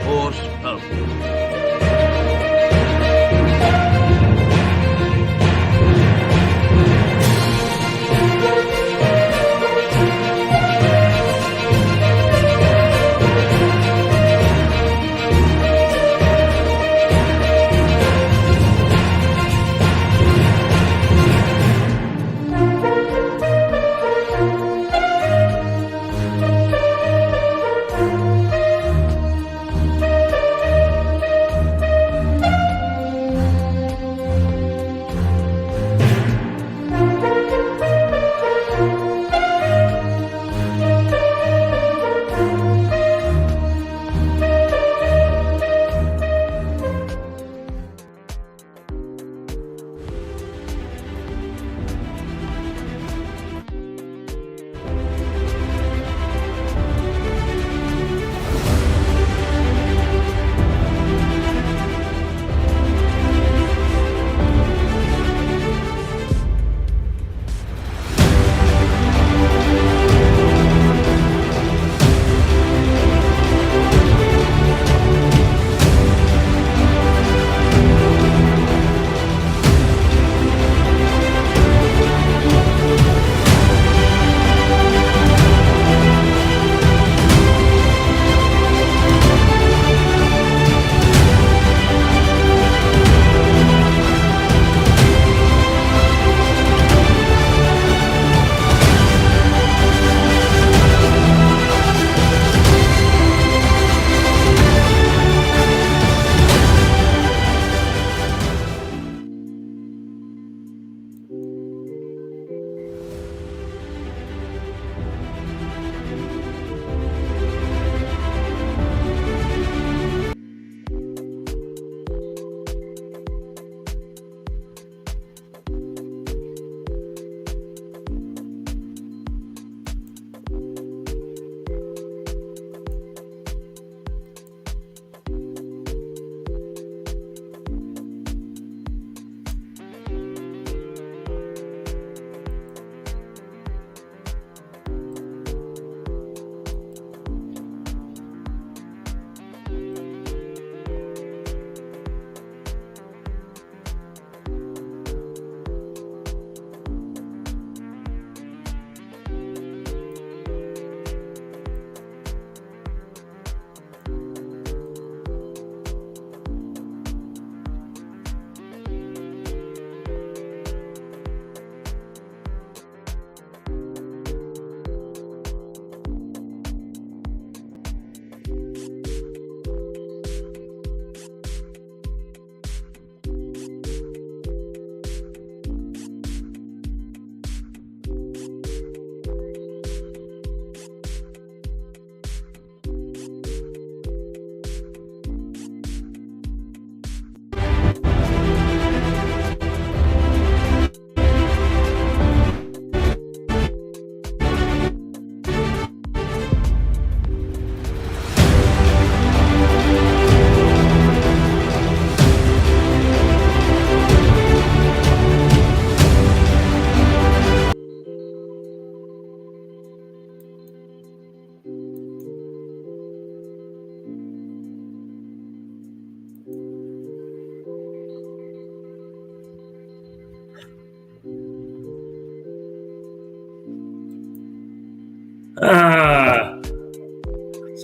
horse pulp.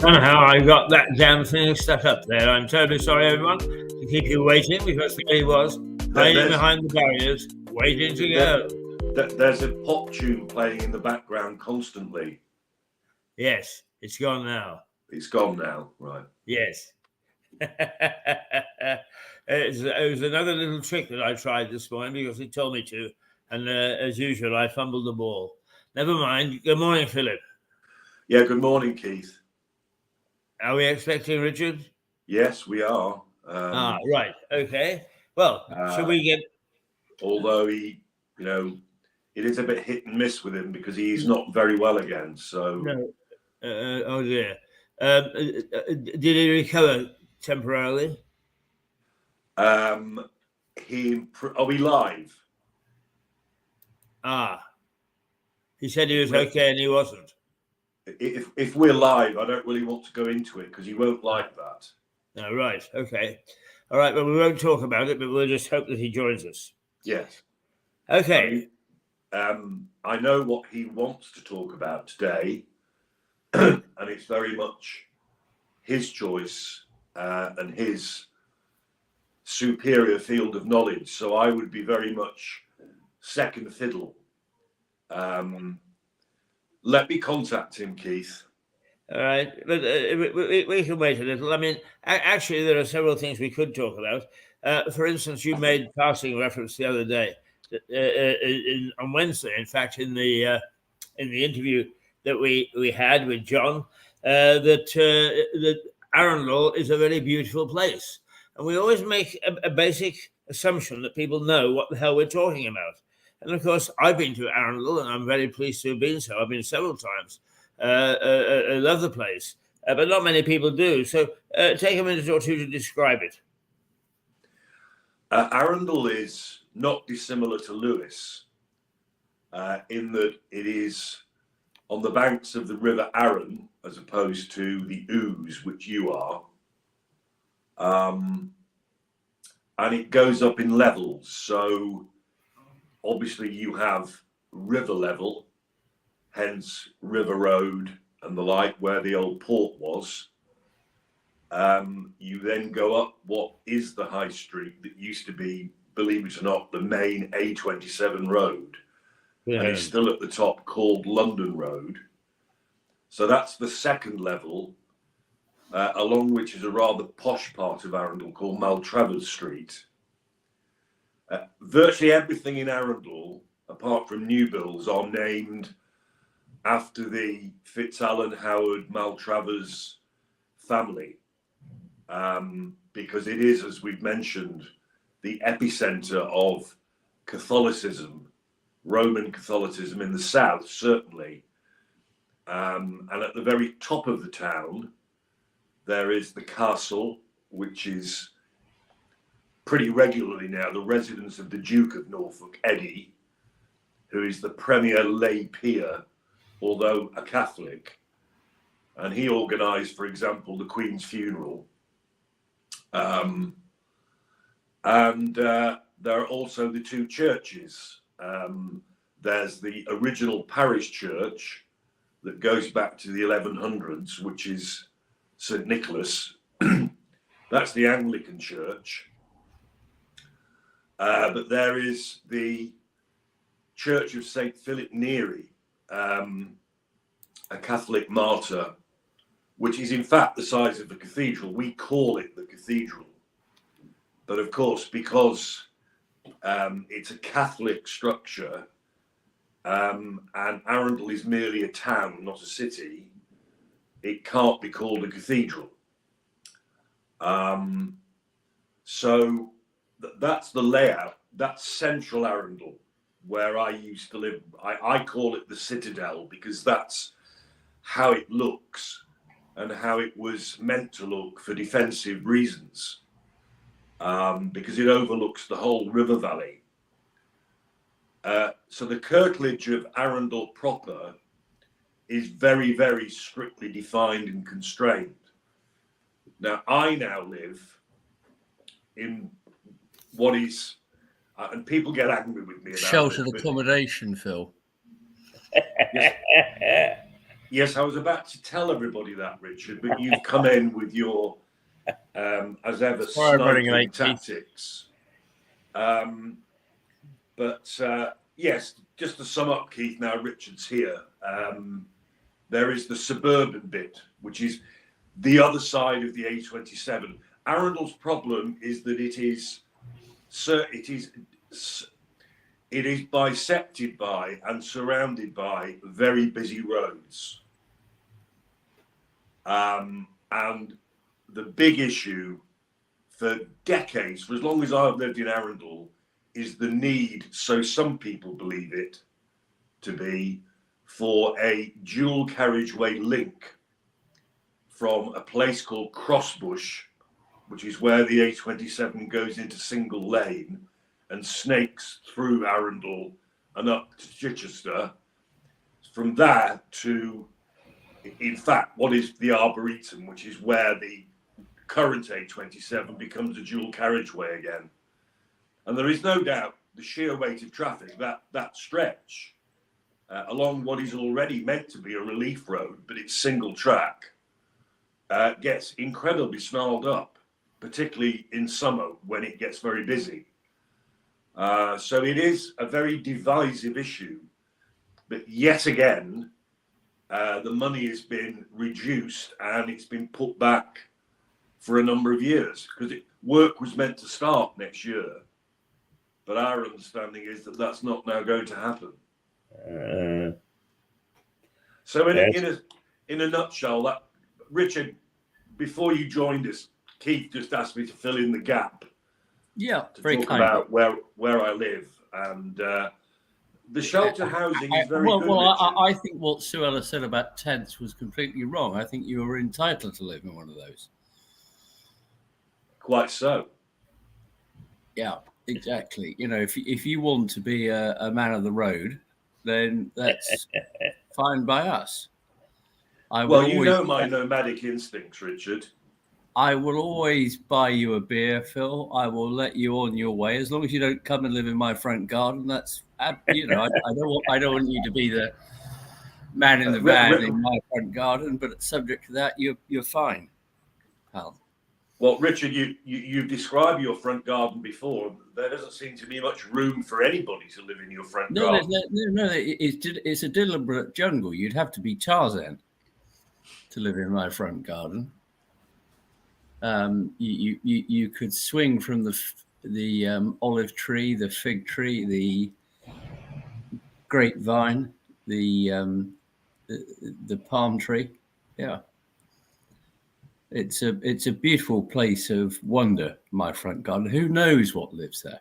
Somehow I got that damn thing stuck up there. I'm terribly sorry, everyone, to keep you waiting, because there he was, hiding behind the barriers, waiting to go. There's a pop tune playing in the background constantly. Yes, it's gone now. It's gone now, right? Yes. It was another little trick that I tried this morning because he told me to, and as usual, I fumbled the ball. Never mind. Good morning, Philip. Yeah, good morning, Keith. Are we expecting Richard? Yes, we are. Right. Okay. Well, should we get... Although he, it is a bit hit and miss with him because he's not very well again. So. No. Oh dear. Did he recover temporarily? Are we live? He said he was okay and he wasn't. If we're live, I don't really want to go into it because he won't like that. Oh, right. Okay. All right. Well, we won't talk about it, but we'll just hope that he joins us. Yes. Okay. I know what he wants to talk about today, and it's very much his choice and his superior field of knowledge. So I would be very much second fiddle. Let me contact him, Keith. All right, but we can wait a little. I mean, actually, there are several things we could talk about. For instance, you made passing reference the other day on Wednesday. In fact, in the interview that we had with John, that Arundel is a very beautiful place, and we always make a basic assumption that people know what the hell we're talking about. And of course, I've been to Arundel, and I'm very pleased to have been so. I've been several times. I love the place, but not many people do. So take a minute or two to describe it. Arundel is not dissimilar to Lewis in that it is on the banks of the River Arun as opposed to the Ouse, which you are. And it goes up in levels. So obviously you have river level, hence River Road and the like, where the old port was. You then go up what is the high street that used to be, believe it or not, the main A27 road. Yeah. And it's still at the top, called London Road. So that's the second level, along which is a rather posh part of Arundel called Maltravers Street. Virtually everything in Arundel, apart from new builds, are named after the FitzAlan Howard Maltravers family, because it is, as we've mentioned, the epicenter of Catholicism, Roman Catholicism in the south, certainly. And at the very top of the town, there is the castle, which is pretty regularly now the residence of the Duke of Norfolk, Eddie, who is the premier lay peer, although a Catholic. And he organised, for example, the Queen's funeral. And there are also the two churches. There's the original parish church that goes back to the 1100s, which is St. Nicholas. That's the Anglican church. But there is the Church of St. Philip Neri, a Catholic martyr, which is in fact the size of the cathedral. We call it the cathedral. But of course, because it's a Catholic structure, and Arundel is merely a town, not a city, it can't be called a cathedral. So that's the layout. That's central Arundel, where I used to live. I call it the Citadel because that's how it looks and how it was meant to look for defensive reasons, because it overlooks the whole river valley. So the curtilage of Arundel proper is very, very strictly defined and constrained. Now, I now live in what is, and people get angry with me about sheltered accommodation, Phil. Yes, I was about to tell everybody that, Richard, but you've come in with your, as ever, sniping tactics. Yes, just to sum up, Keith, now Richard's here. There is the suburban bit, which is the other side of the A27. Arundel's problem is that it is bisected by and surrounded by very busy roads. And the big issue for decades, for as long as I've lived in Arundel, is the need, so some people believe it to be, for a dual carriageway link from a place called Crossbush, which is where the A27 goes into single lane and snakes through Arundel and up to Chichester. From there to, in fact, what is the Arboretum, which is where the current A27 becomes a dual carriageway again. And there is no doubt the sheer weight of traffic, that stretch along what is already meant to be a relief road, but it's single track, gets incredibly snarled up, particularly in summer when it gets very busy. So it is a very divisive issue, but yet again, the money has been reduced and it's been put back for a number of years because work was meant to start next year, but our understanding is that that's not now going to happen. So in a nutshell, that Richard, before you joined us, Keith just asked me to fill in the gap. Yeah, to very talk kind. about where I live, and the shelter housing is very good. Well, I think what Suella said about tents was completely wrong. I think you were entitled to live in one of those. Quite so. Yeah, exactly. You know, if you want to be a man of the road, then that's fine by us. Well, you know my nomadic instincts, Richard. I will always buy you a beer, Phil. I will let you on your way as long as you don't come and live in my front garden. That's you know, I don't want you to be the man in the van in my front garden. But subject to that, you're fine, pal. Well, Richard, you've described your front garden before. There doesn't seem to be much room for anybody to live in your front garden. No, it's a deliberate jungle. You'd have to be Tarzan to live in my front garden. You could swing from the olive tree, the fig tree, the grapevine, the palm tree. Yeah. It's a beautiful place of wonder, my front garden. Who knows what lives there?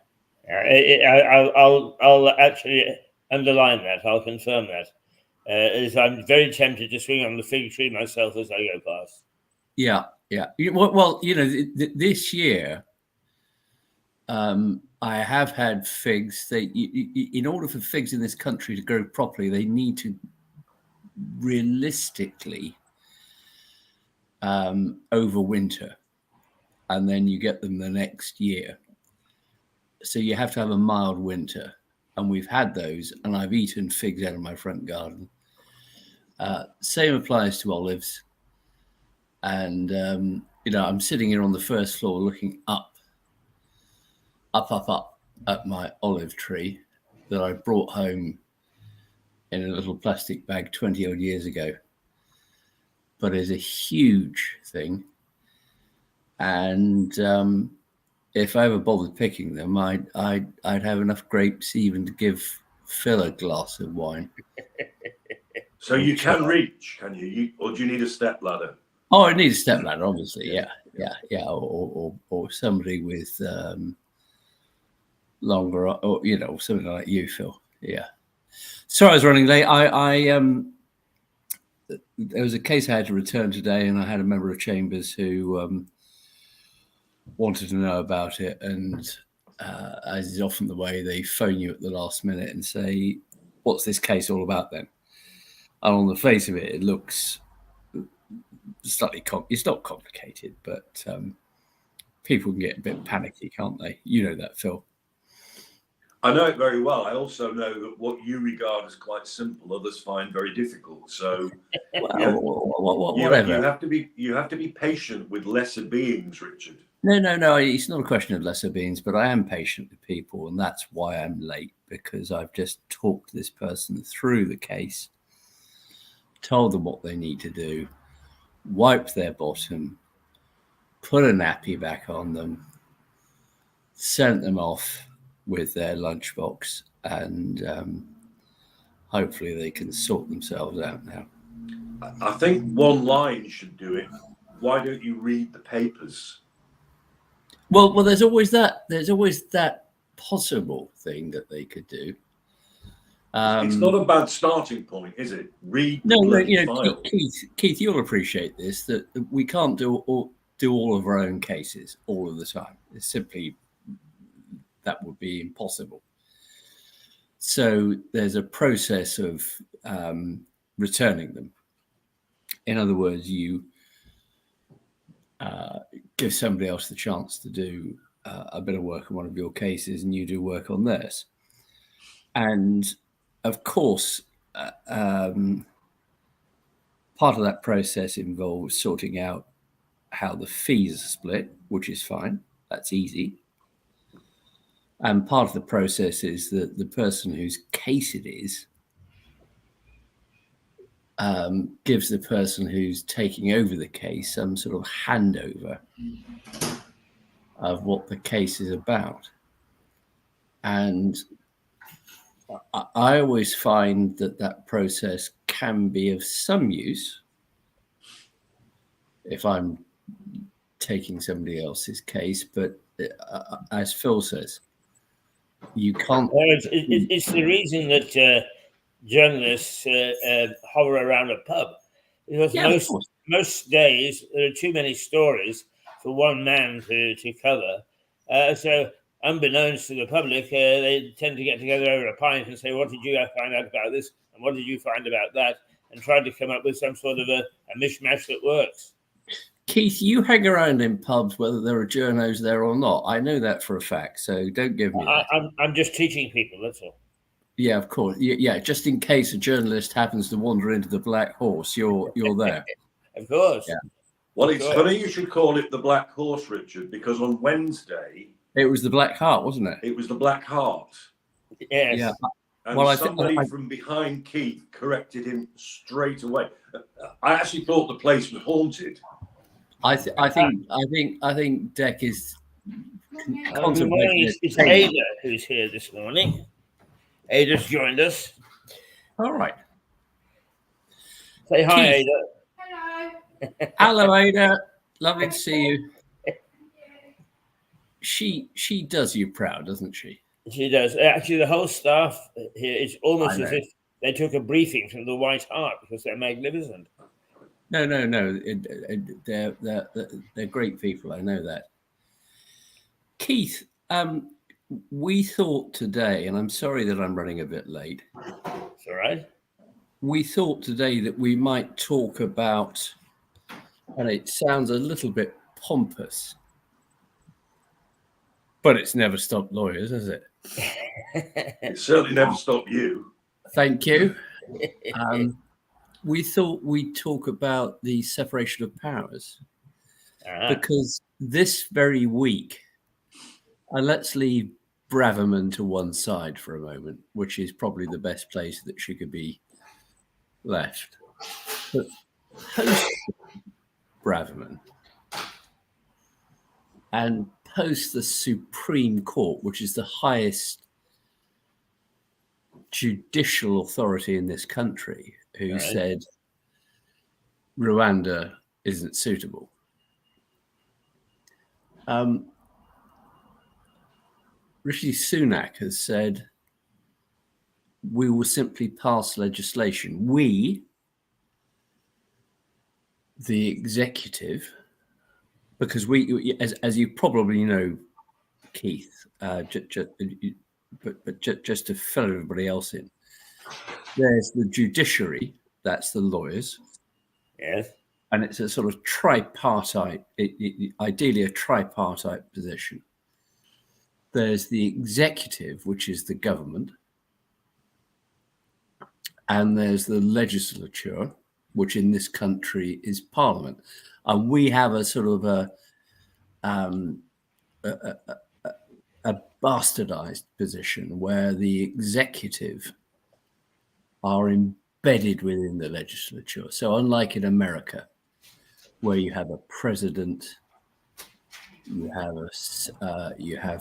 I'll actually underline that. I'll confirm that. As I'm very tempted to swing on the fig tree myself as I go past. Yeah. Well, you know, this year, I have had figs. In order for figs in this country to grow properly, they need to realistically overwinter, and then you get them the next year. So you have to have a mild winter, and we've had those, and I've eaten figs out of my front garden. Same applies to olives. And, you know, I'm sitting here on the first floor looking up at my olive tree that I brought home in a little plastic bag 20 odd years ago. But it's a huge thing. And if I ever bothered picking them, I'd have enough grapes even to give Phil a glass of wine. So you can reach, can you? Or do you need a step ladder? Oh, I need a step ladder, obviously. Yeah. Or somebody with longer, or you know, something like you, Phil. Yeah. Sorry, I was running late. There was a case I had to return today, and I had a member of Chambers who wanted to know about it. And as is often the way, they phone you at the last minute and say, "What's this case all about?" Then, and on the face of it, it looks slightly it's not complicated, but people can get a bit panicky, can't they? You know that, Phil. I know it very well. I also know that what you regard as quite simple, others find very difficult. So, whatever. You have to be patient with lesser beings, Richard. No. It's not a question of lesser beings, but I am patient with people, and that's why I'm late, because I've just talked this person through the case, told them what they need to do, wiped their bottom, put a nappy back on them, sent them off with their lunchbox, and hopefully they can sort themselves out now. I think one line should do it. Why don't you read the papers? Well, there's always that. There's always that possible thing that they could do. It's not a bad starting point, is it? Read the bloody file. Keith, you'll appreciate this, that we can't do all of our own cases all of the time. It's simply, that would be impossible. So there's a process of returning them. In other words, you give somebody else the chance to do a bit of work on one of your cases, and you do work on theirs. And of course, part of that process involves sorting out how the fees are split, which is fine. That's easy. And part of the process is that the person whose case it is gives the person who's taking over the case some sort of handover of what the case is about. And I always find that process can be of some use if I'm taking somebody else's case. But as Phil says, you can't. Well, it's the reason that journalists hover around a pub, because most days there are too many stories for one man to cover. So unbeknownst to the public, they tend to get together over a pint and say, "What did you find out about this? And what did you find about that?" And try to come up with some sort of a mishmash that works. Keith, you hang around in pubs whether there are journos there or not. I know that for a fact, so don't give me that. I'm just teaching people, that's all. Yeah, of course. Yeah, just in case a journalist happens to wander into the Black Horse, you're there. Of course. Yeah. Well, it's funny you should call it the Black Horse, Richard, because on Wednesday it was the Black Heart, wasn't it? It was the Black Heart. Yes. Yeah. And somebody from behind Keith corrected him straight away. I actually thought the place was haunted. I think Deck is contemplating. It's Ada who's here this morning. Ada's joined us. All right. Say hi, Keith. Ada. Hello. Hello, Ada. Lovely to see you. She does you proud, doesn't she? She does. Actually, the whole staff here is almost as if they took a briefing from the White Hart, because they're magnificent. No. They're great people. I know that. Keith, we thought today, and I'm sorry that I'm running a bit late. It's all right. We thought today that we might talk about, and it sounds a little bit pompous, but it's never stopped lawyers, has it? It certainly never stopped you. Thank you. We thought we'd talk about the separation of powers, because this very week, and let's leave Braverman to one side for a moment, which is probably the best place that she could be left. But post Braverman and post the Supreme Court, which is the highest judicial authority in this country, who said Rwanda isn't suitable. Rishi Sunak has said, we will simply pass legislation. We, the executive, because we, as you probably know, Keith, but just to fill everybody else in, there's the judiciary, that's the lawyers. Yes. And it's a sort of tripartite, ideally a tripartite position. There's the executive, which is the government. And there's the legislature, which in this country is parliament. And we have a sort of a bastardized position where the executive are embedded within the legislature. So unlike in America, where you have a president, you have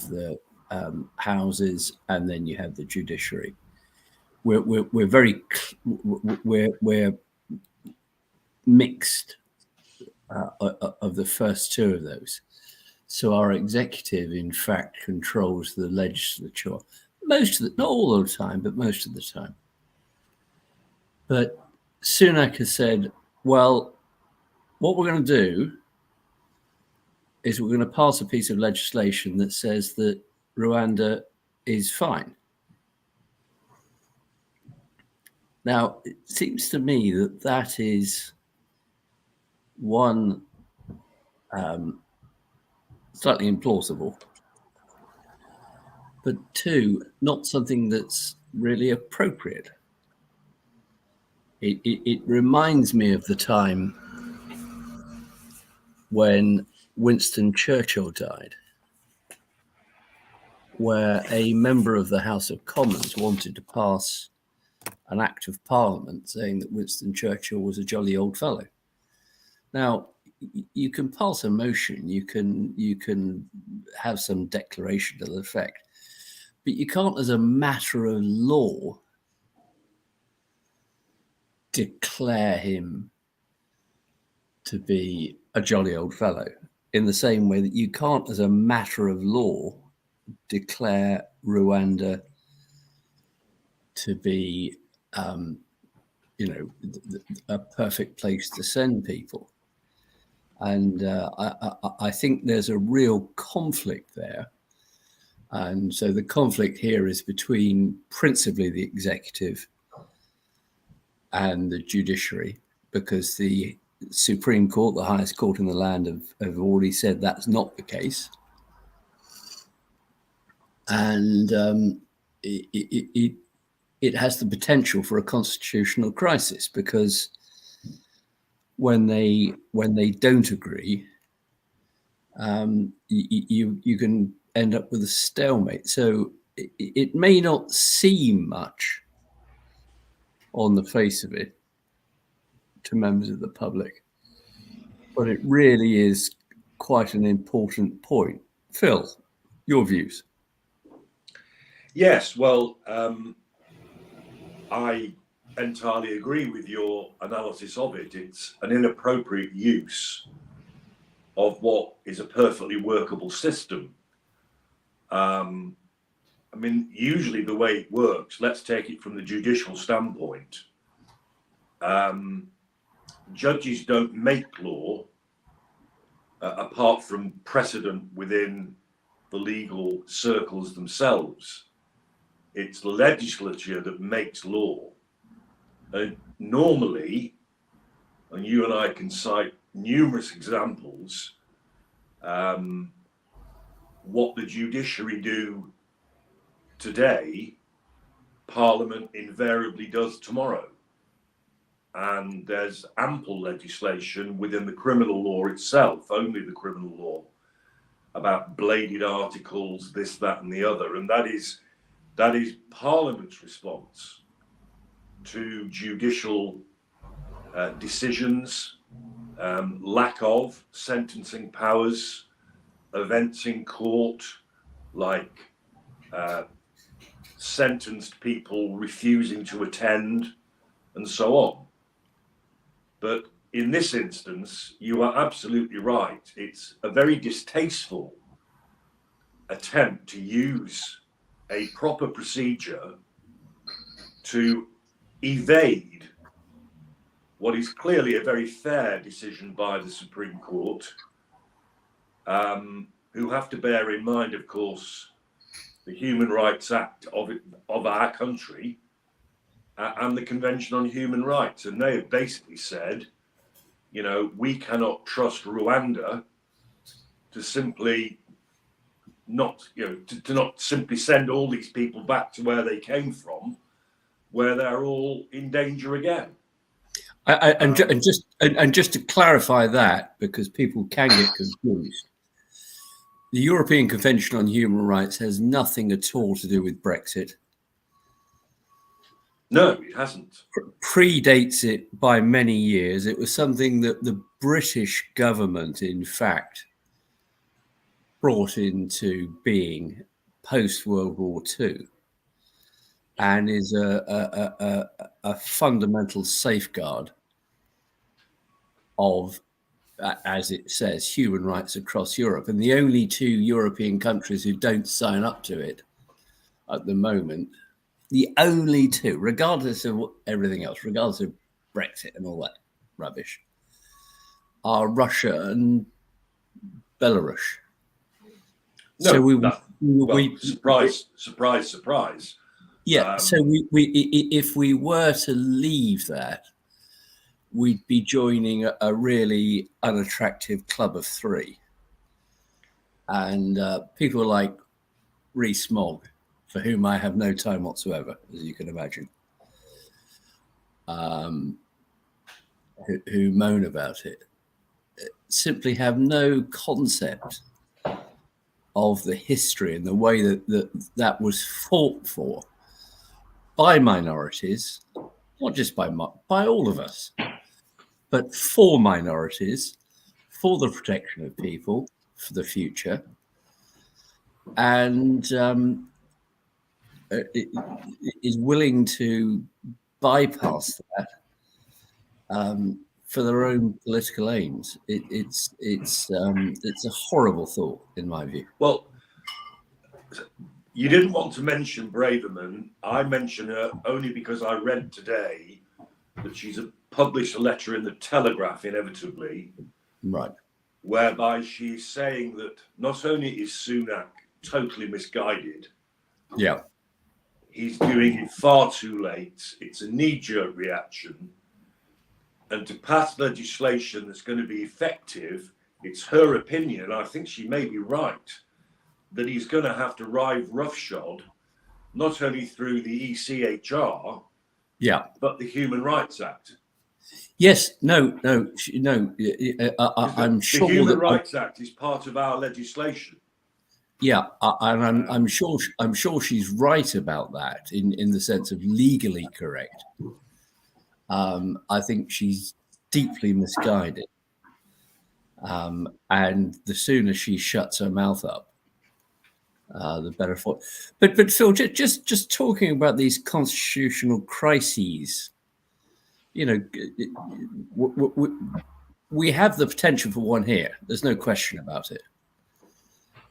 the houses, and then you have the judiciary. We're mixed of the first two of those. So our executive, in fact, controls the legislature most of the, not all the time, but most of the time. But Sunak has said, well, what we're going to do is we're going to pass a piece of legislation that says that Rwanda is fine. Now, it seems to me that that is one slightly implausible. But two, not something that's really appropriate. It reminds me of the time when Winston Churchill died, where a member of the House of Commons wanted to pass an act of parliament saying that Winston Churchill was a jolly old fellow. Now, you can pass a motion, you can have some declaration to the effect, but you can't, as a matter of law, declare him to be a jolly old fellow, in the same way that you can't, as a matter of law, declare Rwanda to be, a perfect place to send people. And I think there's a real conflict there. And so the conflict here is between principally the executive and the judiciary, because the Supreme Court, the highest court in the land, have already said that's not the case. And it has the potential for a constitutional crisis, because when they don't agree, you can end up with a stalemate. So it may not seem much on the face of it to members of the public, but it really is quite an important point. Phil, your views? Yes, well, I entirely agree with your analysis of it. It's an inappropriate use of what is a perfectly workable system. I mean, usually the way it works, let's take it from the judicial standpoint. Judges don't make law apart from precedent within the legal circles themselves. It's the legislature that makes law. And normally, and you and I can cite numerous examples, what the judiciary do today, Parliament invariably does tomorrow. And there's ample legislation within the criminal law itself, only the criminal law, about bladed articles, this, that, and the other. And that is Parliament's response to judicial decisions, lack of sentencing powers, events in court, like sentenced people refusing to attend, and so on. But in this instance, you are absolutely right. It's a very distasteful attempt to use a proper procedure to evade what is clearly a very fair decision by the Supreme Court, who have to bear in mind, of course, the Human Rights Act of our country and the Convention on Human Rights. And they have basically said, we cannot trust Rwanda to simply not, to not simply send all these people back to where they came from, where they're all in danger again. And just to clarify that, because people can get confused, the European Convention on Human Rights has nothing at all to do with Brexit. No, it hasn't. Predates it by many years. It was something that the British government, in fact, brought into being post-World War II, and is a fundamental safeguard of, as it says, human rights across Europe. And the only two European countries who don't sign up to it at the moment, the only two, regardless of everything else, regardless of Brexit and all that rubbish, are Russia and Belarus. No, so we surprise. Yeah. So we if we were to leave that, we'd be joining a really unattractive club of three. And people like Rees-Mogg, for whom I have no time whatsoever, as you can imagine, who moan about it, simply have no concept of the history and the way that was fought for by minorities, not just by all of us, but for minorities, for the protection of people, for the future, and is willing to bypass that for their own political aims. It's a horrible thought, in my view. Well, you didn't want to mention Braverman. I mention her only because I read today that she's published a letter in the Telegraph, inevitably, Right, whereby she's saying that not only is Sunak totally misguided, yeah, he's doing it far too late. It's a knee-jerk reaction. And to pass legislation that's going to be effective, it's her opinion, I think she may be right, that he's going to have to ride roughshod, not only through the ECHR, yeah. but the Human Rights Act. Yes, no. I'm The sure Human that Rights Act is part of our legislation. yeah, and I'm sure she's right about that in the sense of legally correct. I think she's deeply misguided, and the sooner she shuts her mouth up, the better for it. But Phil, just talking about these constitutional crises, you know, we have the potential for one here. There's no question about it.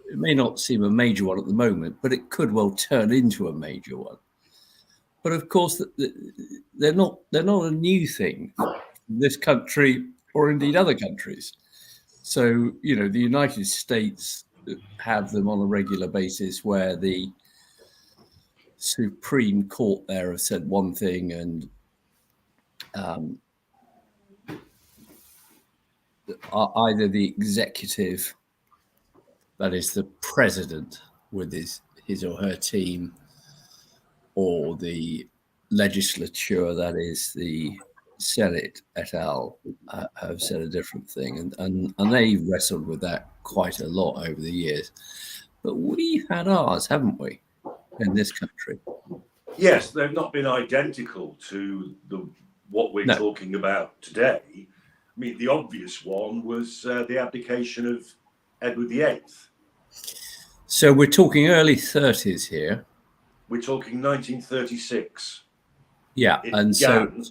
It may not seem a major one at the moment, but it could well turn into a major one. But of course, they're not a new thing in this country or indeed other countries. So, you know, the United States have them on a regular basis where the Supreme Court there have said one thing and either the executive, that is the president with his or her team, or the legislature, that is the Senate et al., have said a different thing. And they've wrestled with that quite a lot over the years. But we've had ours, haven't we, in this country? Yes, they've not been identical to what we're talking about today. I mean, the obvious one was the abdication of Edward VIII. So we're talking early 30s here. We're talking 1936. Yeah, and began.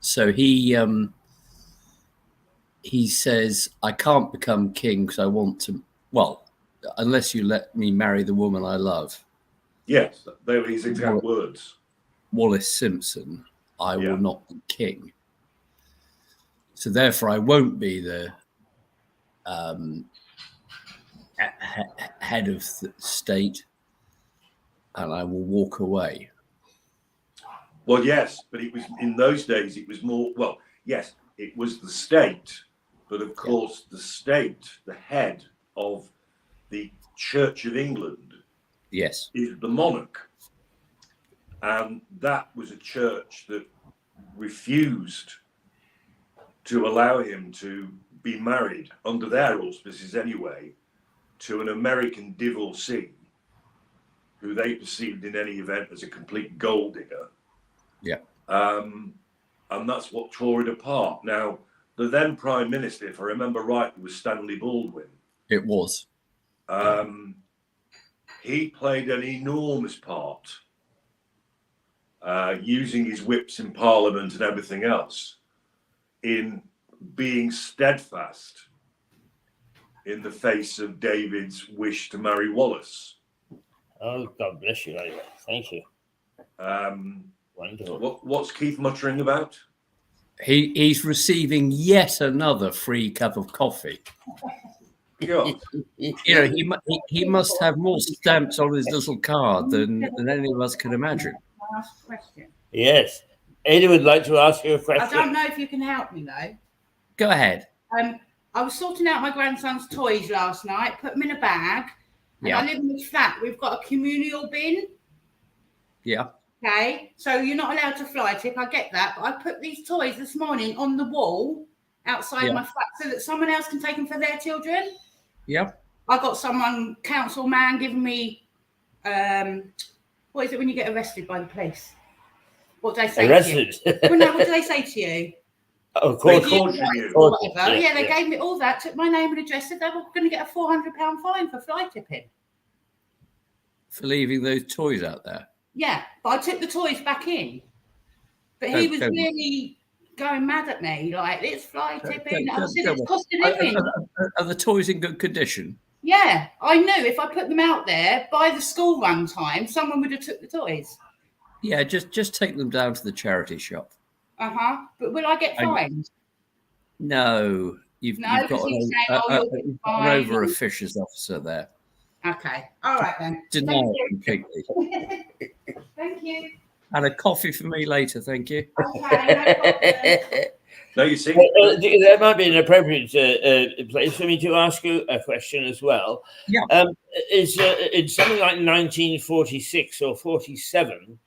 So he says, I can't become king because I want to, well, unless you let me marry the woman I love. Yes, they were his exact words. Wallace Simpson, I will not be king. So therefore I won't be the head of the state, and I will walk away. Well, yes, but it was in those days, it was more, well, yes, it was the state, but of course the state, the head of the Church of England, yes, is the monarch. And that was a church that refused to allow him to be married, under their auspices anyway, to an American divorcee, who they perceived in any event as a complete gold digger. Yeah. And that's what tore it apart. Now, the then Prime Minister, if I remember right, was Stanley Baldwin. It was. He played an enormous part, using his whips in Parliament and everything else, in being steadfast in the face of David's wish to marry Wallace. Oh, God bless you, anyway. Thank you. Wonderful. What's Keith muttering about? He's receiving yet another free cup of coffee. God. You know, he must have more stamps on his little card than any of us can imagine. Yes. Ada would like to ask you a question. I don't know if you can help me though. Go ahead. I was sorting out my grandson's toys last night, put them in a bag, and I live in a flat. We've got a communal bin. Yeah. Okay, so you're not allowed to fly tip. I get that, but I put these toys this morning on the wall outside my flat so that someone else can take them for their children. Yeah. I got someone, council man, giving me, what is it when you get arrested by the police? What do they say Arrested? to you? Well, no, what do they say to you? Of course. Or whatever. Yeah, they gave me all that, took my name and address, said they were going to get a £400 fine for fly tipping. For leaving those toys out there? Yeah, but I took the toys back in. But he was really going mad at me, like, it's fly tipping. I said, it's cost of living. Are the toys in good condition? Yeah, I knew if I put them out there by the school run time, someone would have took the toys. Yeah, just take them down to the charity shop. But will I get fined? No, you've got an over officious officer there. Okay, all right then. Deny it completely. Thank you. And a coffee for me later, thank you. Okay, No, you see, that might be an appropriate place for me to ask you a question as well. Yeah. Is in something like 1946 or 47,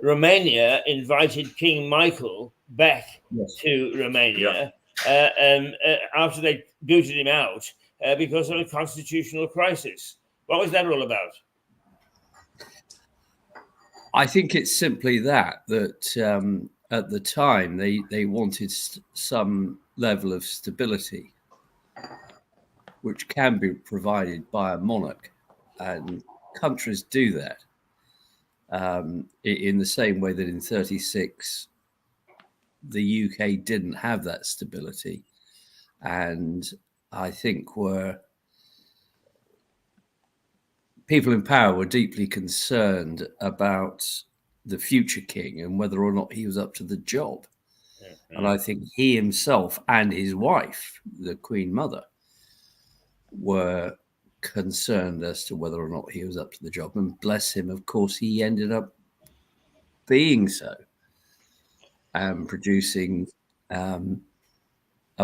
Romania invited King Michael back to Romania after they booted him out because of a constitutional crisis. What was that all about? I think it's simply that at the time they wanted some level of stability, which can be provided by a monarch, and countries do that in the same way that in 36 the UK didn't have that stability, and I think people in power were deeply concerned about the future king and whether or not he was up to the job. Mm-hmm. And I think he himself and his wife, the Queen Mother, were concerned as to whether or not he was up to the job. And bless him, of course, he ended up being so, and producing a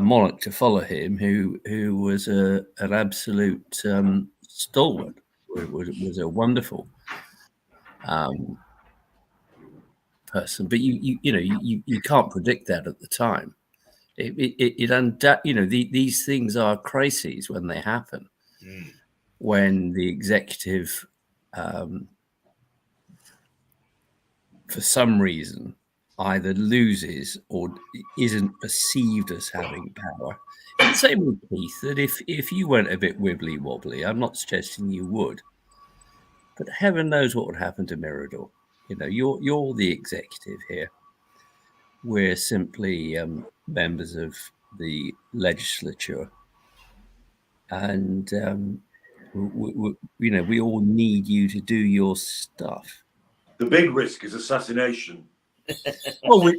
monarch to follow him who was an absolute stalwart. Was a wonderful person, but you can't predict that at the time. These things are crises when they happen. When the executive, for some reason, either loses or isn't perceived as having power. And same with Keith, that if you went a bit wibbly wobbly, I'm not suggesting you would, but heaven knows what would happen to Mirador. You're the executive here. We're simply members of the legislature, and we all need you to do your stuff. The big risk is assassination.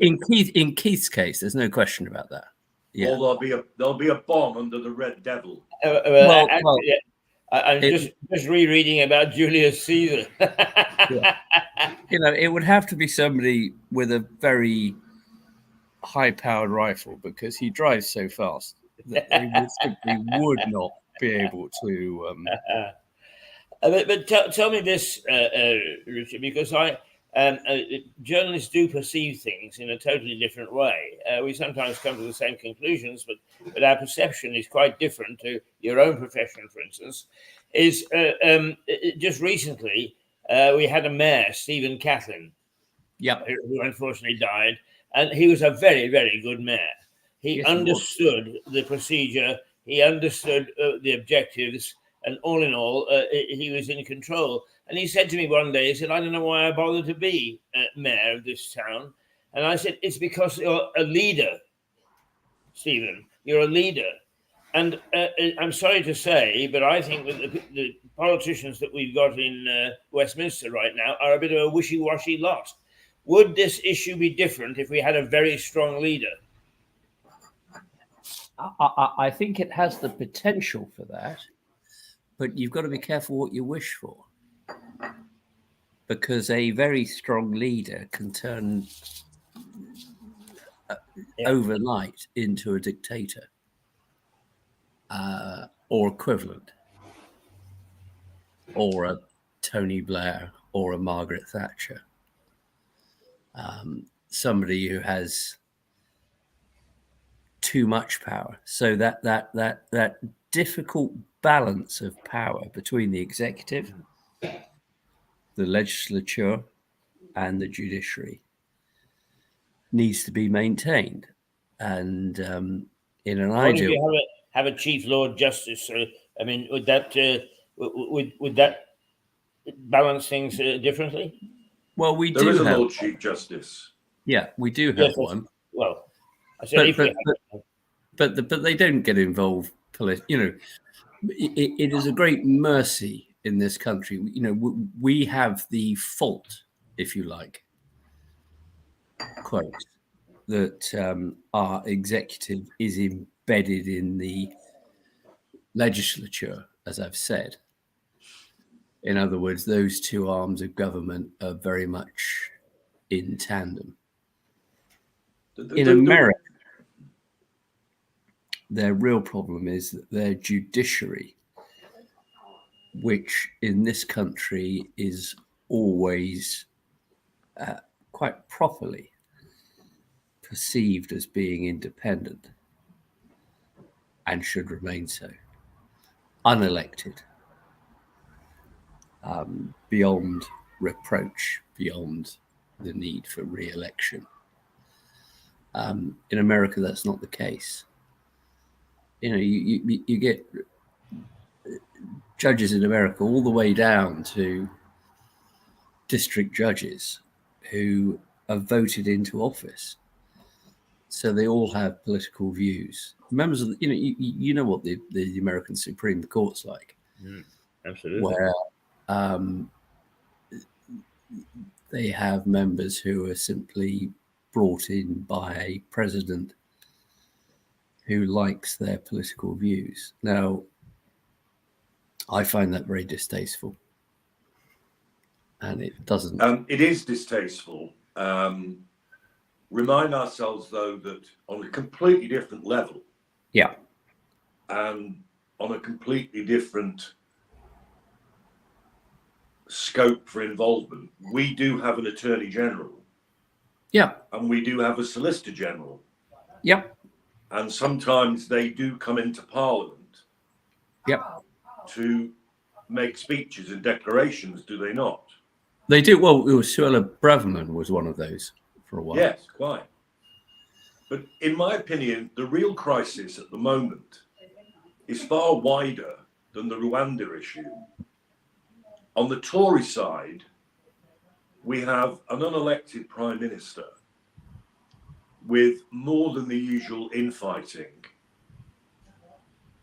In Keith's case, there's no question about that. Yeah. Or there'll be a bomb under the Red Devil. I'm just rereading about Julius Caesar. Yeah. It would have to be somebody with a very high-powered rifle, because he drives so fast that they simply would not be able to. But tell me this, Richard, because journalists do perceive things in a totally different way. We sometimes come to the same conclusions, but our perception is quite different to your own profession, for instance. Just recently, we had a mayor, Stephen Catlin, who unfortunately died, and he was a very, very good mayor. He understood the procedure, he understood the objectives, and all in all, he was in control. And he said to me one day, he said, I don't know why I bothered to be mayor of this town. And I said, it's because you're a leader, Stephen. You're a leader. And I'm sorry to say, but I think that the politicians that we've got in Westminster right now are a bit of a wishy-washy lot. Would this issue be different if we had a very strong leader? I think it has the potential for that, but you've got to be careful what you wish for, because a very strong leader can turn overnight into a dictator or equivalent, or a Tony Blair or a Margaret Thatcher. Somebody who has too much power. So that difficult balance of power between the executive, the legislature, and the judiciary needs to be maintained. And in an What if ideal, you have a Chief Lord Justice? I mean, would that would that balance things differently? well, we There do is a have, Lord Chief Justice. yeah, we do have Yes, one. well, I said if we but they don't get involved. You know, it is a great mercy in this country. You know, we have the fault, if you like, quote, that our executive is embedded in the legislature, as I've said. In other words, those two arms of government are very much in tandem. In America, their real problem is that their judiciary, which in this country is always quite properly perceived as being independent and should remain so, unelected, beyond reproach, beyond the need for re-election. In America, that's not the case. You know, you get judges in America all the way down to district judges who are voted into office. So they all have political views. Members of, you know what the American Supreme Court's like. Absolutely. Where they have members who are simply brought in by a president who likes their political views. Now, I find that very distasteful. And it doesn't. It is distasteful. Remind ourselves, though, that on a completely different level. Yeah. And on a completely different scope for involvement, we do have an Attorney General. Yeah. And we do have a Solicitor General. Yep. And sometimes they do come into Parliament. Yep. To make speeches and declarations, do they not? They do. Well, Suella Braverman was one of those for a while. Yes, quite. But in my opinion, the real crisis at the moment is far wider than the Rwanda issue. On the Tory side, we have an unelected Prime Minister with more than the usual infighting,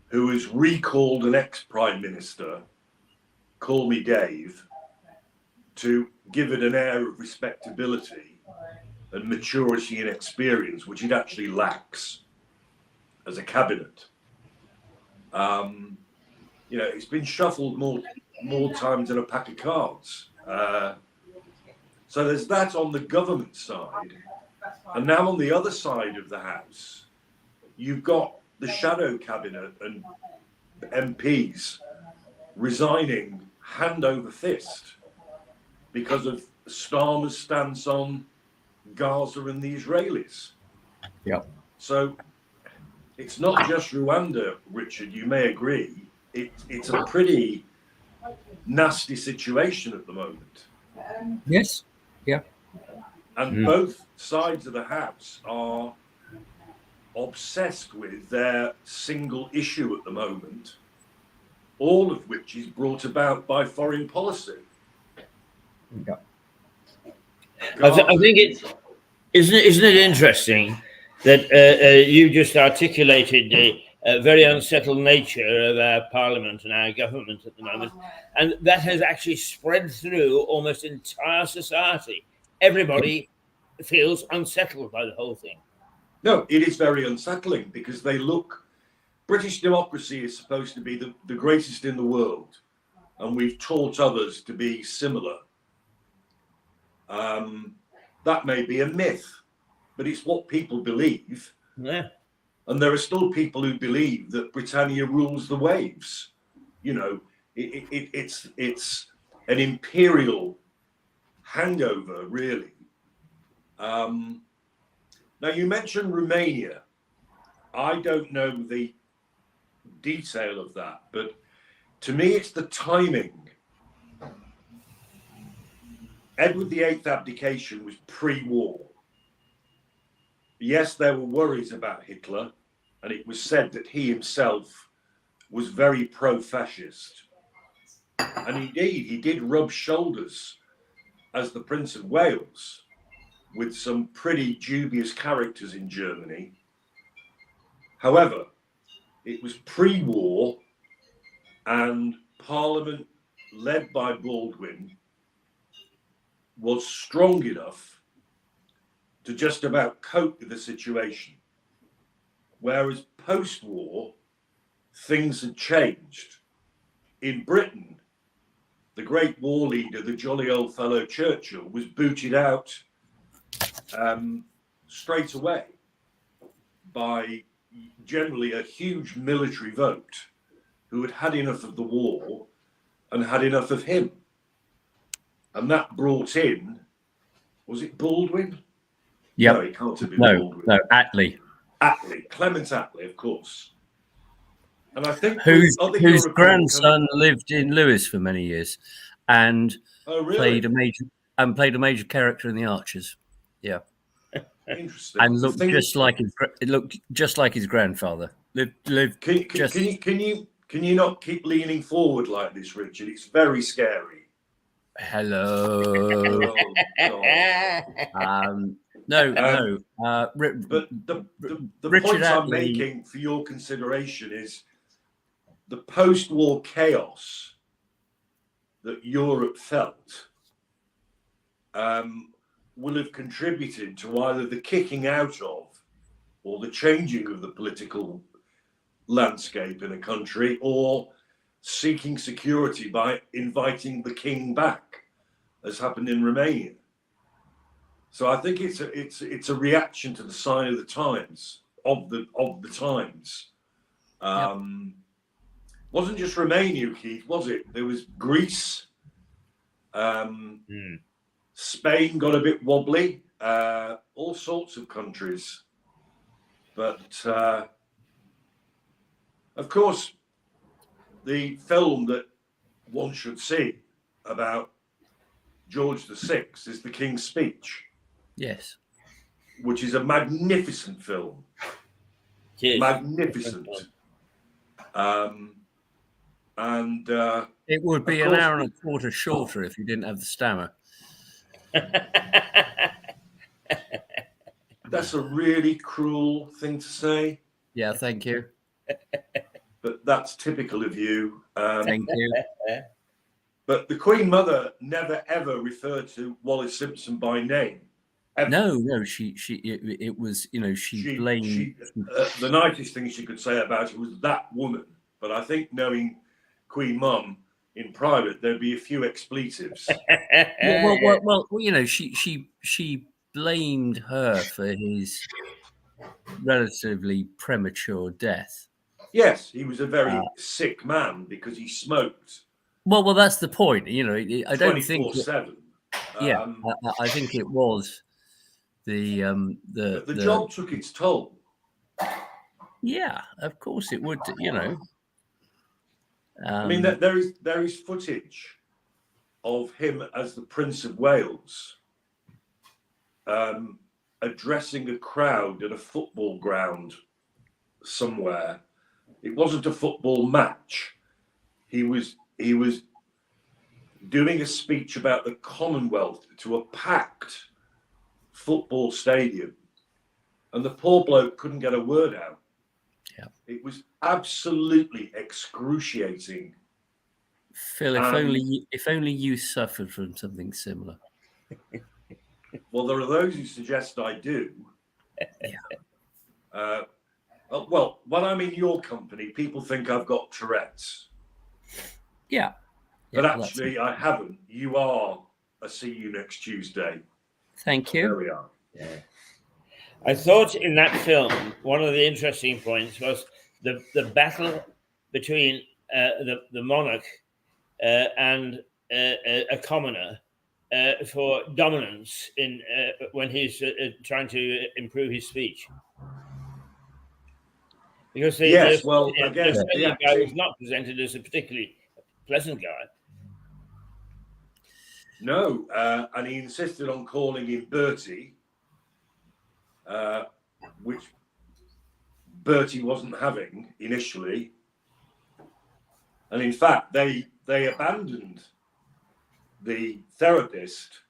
who has recalled an ex-Prime Minister, Call Me Dave, to give it an air of respectability and maturity and experience, which it actually lacks as a cabinet. It's been shuffled more times than a pack of cards. So there's that on the government side. And now on the other side of the house, you've got the shadow cabinet and MPs resigning hand over fist because of Starmer's stance on Gaza and the Israelis. Yeah. So it's not just Rwanda, Richard, you may agree. It's a pretty nasty situation at the moment. Yes. Yeah. And both sides of the house are obsessed with their single issue at the moment, all of which is brought about by foreign policy. Yeah. I think isn't it interesting that you just articulated the very unsettled nature of our parliament and our government at the moment, and that has actually spread through almost entire society. Everybody feels unsettled by the whole thing. No, it is very unsettling because British democracy is supposed to be the greatest in the world, and we've taught others to be similar. That may be a myth, but it's what people believe. Yeah. And there are still people who believe that Britannia rules the waves. You know, it's an imperial hangover, really. Now, you mentioned Romania. I don't know the detail of that, but to me, it's the timing. Edward VIII abdication was pre-war. Yes, there were worries about Hitler, and it was said that he himself was very pro-fascist. And indeed, he did rub shoulders as the Prince of Wales with some pretty dubious characters in Germany. However, it was pre-war, and Parliament, led by Baldwin, was strong enough to just about cope with the situation. Whereas post-war, things had changed. In Britain, the great war leader, the jolly old fellow Churchill, was booted out straight away by generally a huge military vote who had had enough of the war and had enough of him. And that brought in, was it Baldwin? Yep. No, it can't have been No, Baldwin. no, Attlee. Attlee, Clement Attlee, of course. And I think Whose European grandson lived in Lewes for many years, and really? played a major character in The Archers. Yeah, Interesting. and looked just like his grandfather. Lived. Can you not keep leaning forward like this, Richard? It's very scary. Hello. Oh, no. But the Richard point I'm Attlee, making for your consideration is the post-war chaos that Europe felt will have contributed to either the kicking out of or the changing of the political landscape in a country, or seeking security by inviting the king back, as happened in Romania. So I think it's a reaction to the sign of the times, of the times. Wasn't just Romania, Keith, was it? There was Greece. Spain got a bit wobbly. All sorts of countries. But of course, the film that one should see about George VI is The King's Speech. yes, which is a magnificent film. Magnificent. And it would be an hour and a quarter shorter if you didn't have the stammer. that's a really cruel thing to say. Yeah, thank you. But that's typical of you. Thank you. But the Queen Mother never ever referred to Wallis Simpson by name. Ever. No, it was, she blamed. The nicest thing she could say about it was that woman. But I think, knowing Queen Mum in private, there'd be a few expletives. Well, she blamed her for his relatively premature death. Yes, he was a very sick man because he smoked. Well, that's the point. I don't think 24/7. I think it was the job took its toll. Yeah, of course it would. I mean, there is footage of him as the Prince of Wales addressing a crowd at a football ground somewhere. It wasn't a football match. He was doing a speech about the Commonwealth to a packed football stadium, and the poor bloke couldn't get a word out. Yeah, it was absolutely excruciating. Phil, if only you suffered from something similar. Well, there are those who suggest I do. Yeah. Well, when I'm in your company, people think I've got Tourette's. Yeah. But actually, I haven't. You are a see you next Tuesday. Thank you. There we are. Yeah. I thought in that film one of the interesting points was the battle between the monarch and a commoner for dominance in when he's trying to improve his speech. Because the Australian guy was not presented as a particularly pleasant guy. No, and he insisted on calling him Bertie, which Bertie wasn't having initially. And in fact, they abandoned the therapist,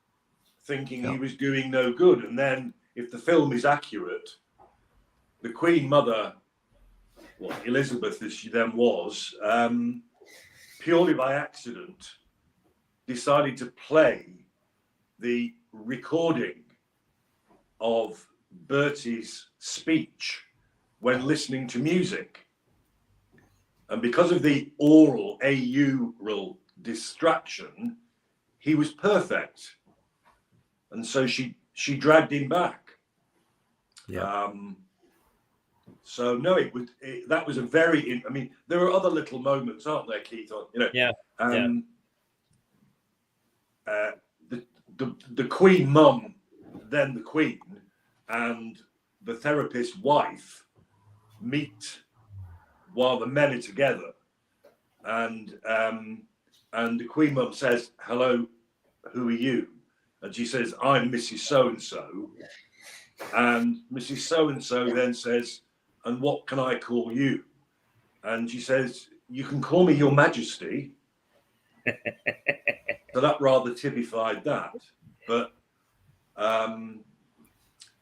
thinking he was doing no good. And then, if the film is accurate, the Queen Mother, well, Elizabeth as she then was, purely by accident, decided to play the recording of Bertie's speech when listening to music. And because of the aural distraction, he was perfect. And so she dragged him back. Yeah. So no, that was a very. I mean, there are other little moments, aren't there, Keith? You know. Yeah. The Queen Mum, then the Queen, and the therapist's wife meet while the men are together, and the Queen Mum says, "Hello, who are you?" And she says, "I'm Mrs. So-and-so." And Mrs. So-and-so then says, "And what can I call you?" And she says, "You can call me Your Majesty." So that rather typified that. But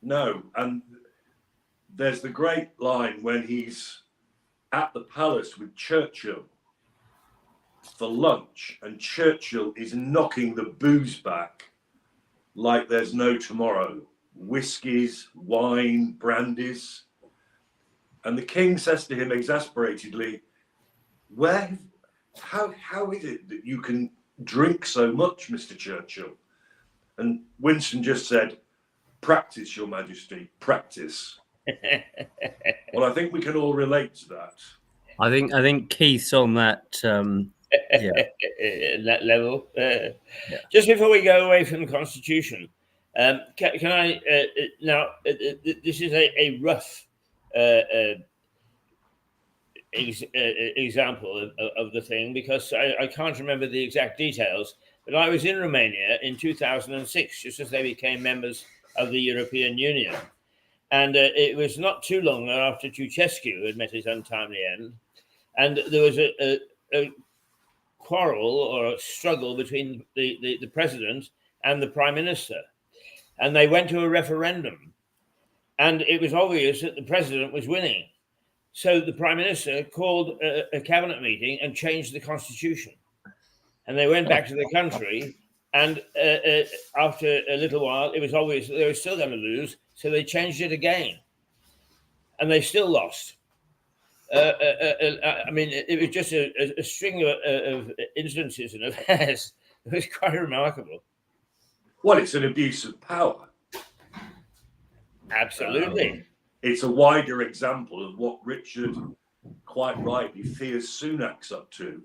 no, and there's the great line when he's at the palace with Churchill for lunch, and Churchill is knocking the booze back like there's no tomorrow. Whiskies, wine, brandies. And the king says to him exasperatedly, how is it that you can drink so much, Mr. Churchill? And Winston just said, "Practice, Your Majesty, practice." Well, I think we can all relate to that. I think Keith's on that. That level. Just before we go away from the Constitution, can I now? This is a rough example of the thing, because I can't remember the exact details. But I was in Romania in 2006, just as they became members of the European Union. And it was not too long after Ceausescu had met his untimely end. And there was a quarrel or a struggle between the president and the prime minister. And they went to a referendum. And it was obvious that the president was winning. So the prime minister called a cabinet meeting and changed the constitution. And they went back to the country. And after a little while, it was obvious that they were still going to lose. So they changed it again. And they still lost. I mean, it was just a string of incidences and affairs. It was quite remarkable. Well, it's an abuse of power. Absolutely. It's a wider example of what Richard quite rightly fears Sunak's up to.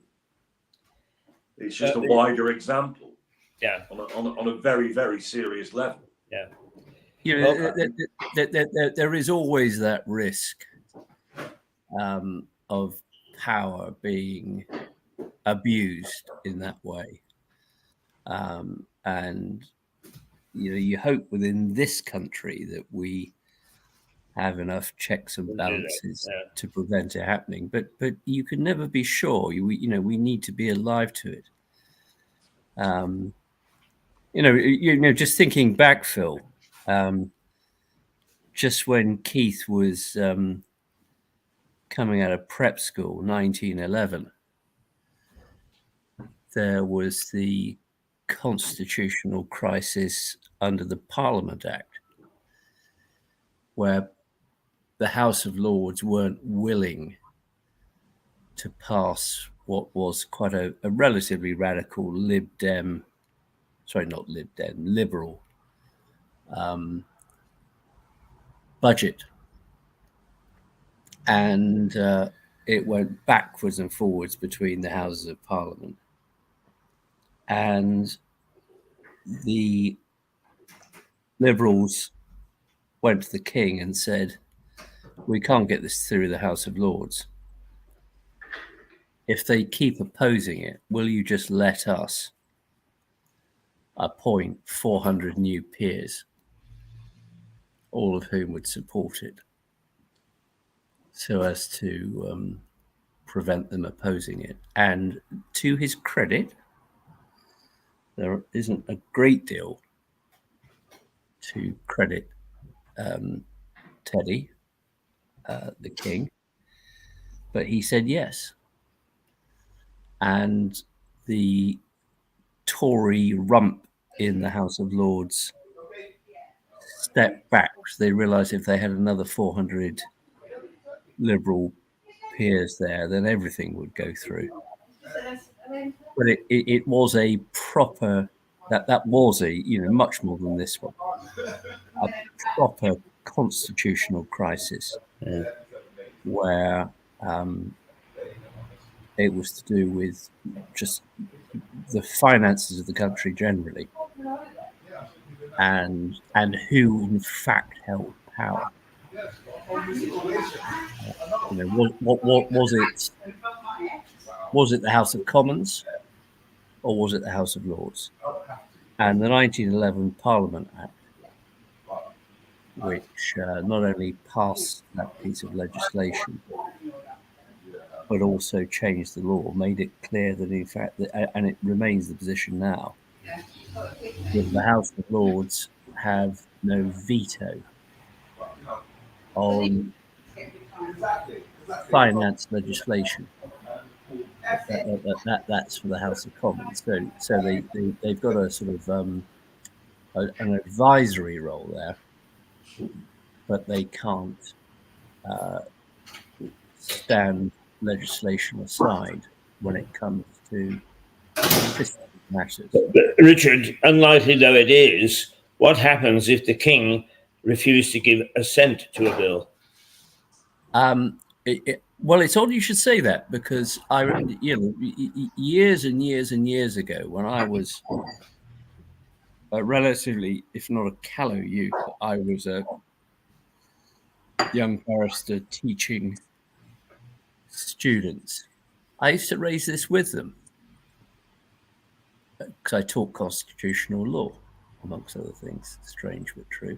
It's just a wider example. Yeah. On a very, very serious level. Yeah. You know, there is always that risk of power being abused in that way. And, you know, you hope within this country that we have enough checks and balances to prevent it happening. But you can never be sure. We need to be alive to it. Just thinking back, Phil, just when Keith was coming out of prep school, 1911, there was the constitutional crisis under the Parliament Act, where the House of Lords weren't willing to pass what was quite a relatively radical liberal budget, and it went backwards and forwards between the Houses of Parliament. And the Liberals went to the King and said, we can't get this through the House of Lords. If they keep opposing it, will you just let us appoint 400 new peers, all of whom would support it, so as to prevent them opposing it? And to his credit, there isn't a great deal to credit Teddy, the King, but he said yes. And the Tory rump in the House of Lords stepped back because they realised if they had another 400 Liberal peers there, then everything would go through. But it was a proper, that was a, much more than this one, a proper constitutional crisis where it was to do with just the finances of the country generally, and who in fact held power. What was it? Was it the House of Commons, or was it the House of Lords? And the 1911 Parliament Act, which not only passed that piece of legislation, but also changed the law, made it clear that in fact, and it remains the position now, that the House of Lords have no veto on finance legislation. That's for the House of Commons. So they've got a sort of an advisory role there, but they can't stand legislation aside when it comes to fiscal matters. But Richard, unlikely though it is, what happens if the King refused to give assent to a bill? Well, it's odd you should say that, because years and years and years ago, when I was a relatively, if not a callow youth, I was a young barrister teaching students. I used to raise this with them because I taught constitutional law, amongst other things. Strange but true.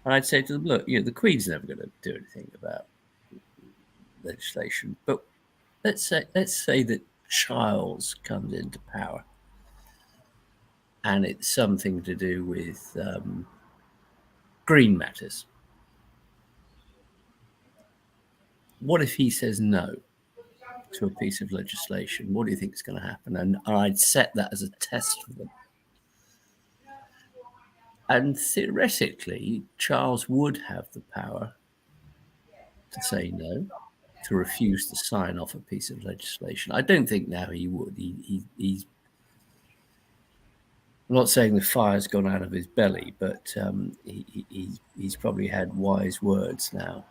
And I'd say to them, look, the Queen's never going to do anything about legislation, but let's say that Charles comes into power, and it's something to do with green matters. What if he says no to a piece of legislation? What do you think is going to happen? And I'd set that as a test for them. And theoretically, Charles would have the power to say no, to refuse to sign off a piece of legislation. I don't think now he would. He's I'm not saying the fire's gone out of his belly, but he's probably had wise words now.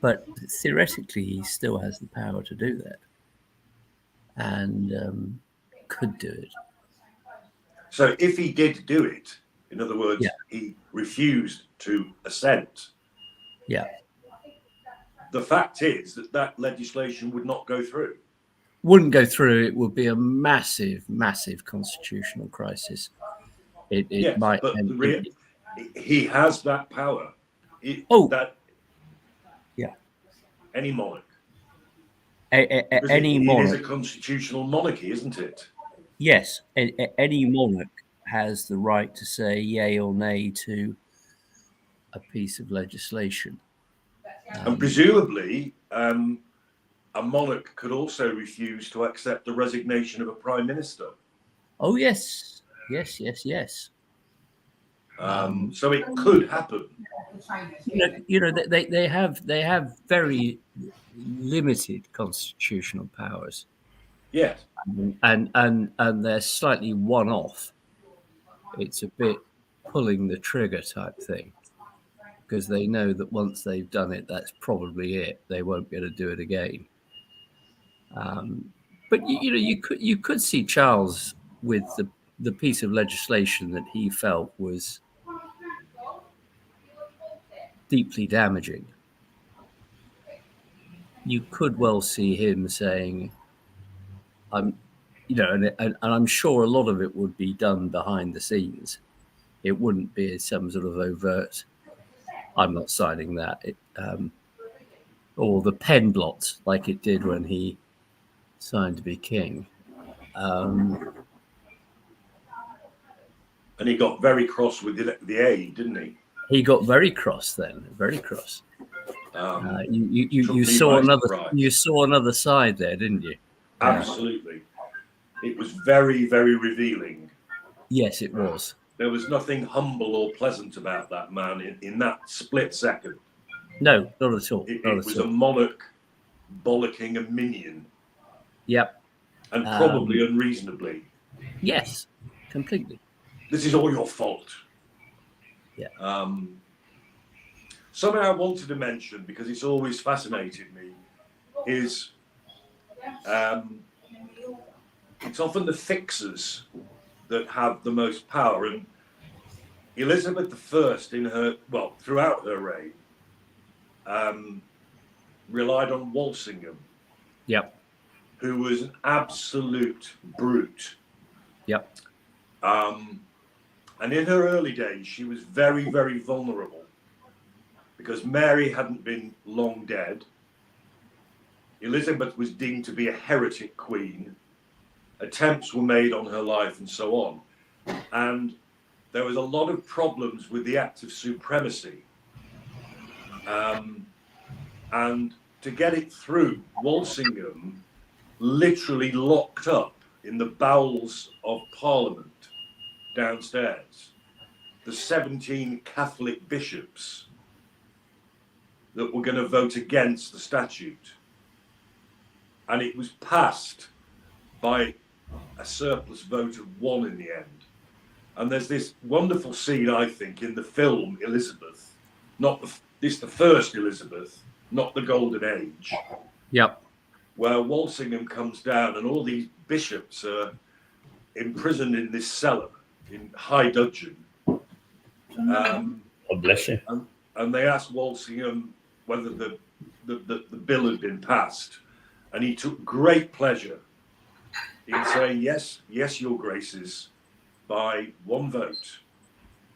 But theoretically, he still has the power to do that, and could do it. So if he did do it, in other words, he refused to assent. Yeah. The fact is that legislation would not go through. Wouldn't go through. It would be a massive, massive constitutional crisis. It might. But he has that power. Any monarch. Any monarch. It is a constitutional monarchy, isn't it? Yes, any monarch has the right to say yay or nay to a piece of legislation. And presumably, a monarch could also refuse to accept the resignation of a prime minister. Oh, yes. Yes. So it could happen. They have very limited constitutional powers. Yes. And they're slightly one-off. It's a bit pulling the trigger type thing, because they know that once they've done it, that's probably it. They won't be able to do it again. But you could see Charles with the piece of legislation that he felt was deeply damaging. You could well see him saying, and I'm sure a lot of it would be done behind the scenes. It wouldn't be some sort of overt, I'm not signing that, or the pen blot like it did when he signed to be king. And he got very cross with the aide, didn't he? He got very cross then, very cross. You saw another side there, didn't you? Absolutely. It was very, very revealing. Yes, it was. There was nothing humble or pleasant about that man in that split second. No, not at all. It was a monarch bollocking a minion. Yep. And probably unreasonably. Yes, completely. This is all your fault. Yeah. Something I wanted to mention, because it's always fascinated me, is it's often the fixers that have the most power. And Elizabeth I, throughout her reign, relied on Walsingham. Yep. Who was an absolute brute. Yep. And in her early days, she was very, very vulnerable because Mary hadn't been long dead. Elizabeth was deemed to be a heretic queen. Attempts were made on her life and so on. And there was a lot of problems with the Act of Supremacy. And to get it through, Walsingham literally locked up in the bowels of Parliament downstairs the 17 Catholic bishops that were going to vote against the statute. And it was passed by a surplus vote of 1 in the end. And there's this wonderful scene, I think, in the film Elizabeth, this the first Elizabeth, not the Golden Age. Yep. Where Walsingham comes down and all these bishops are imprisoned in this cellar in high dudgeon. God bless you. And they asked Walsingham whether the bill had been passed, and he took great pleasure in saying, yes, your graces, by 1 vote.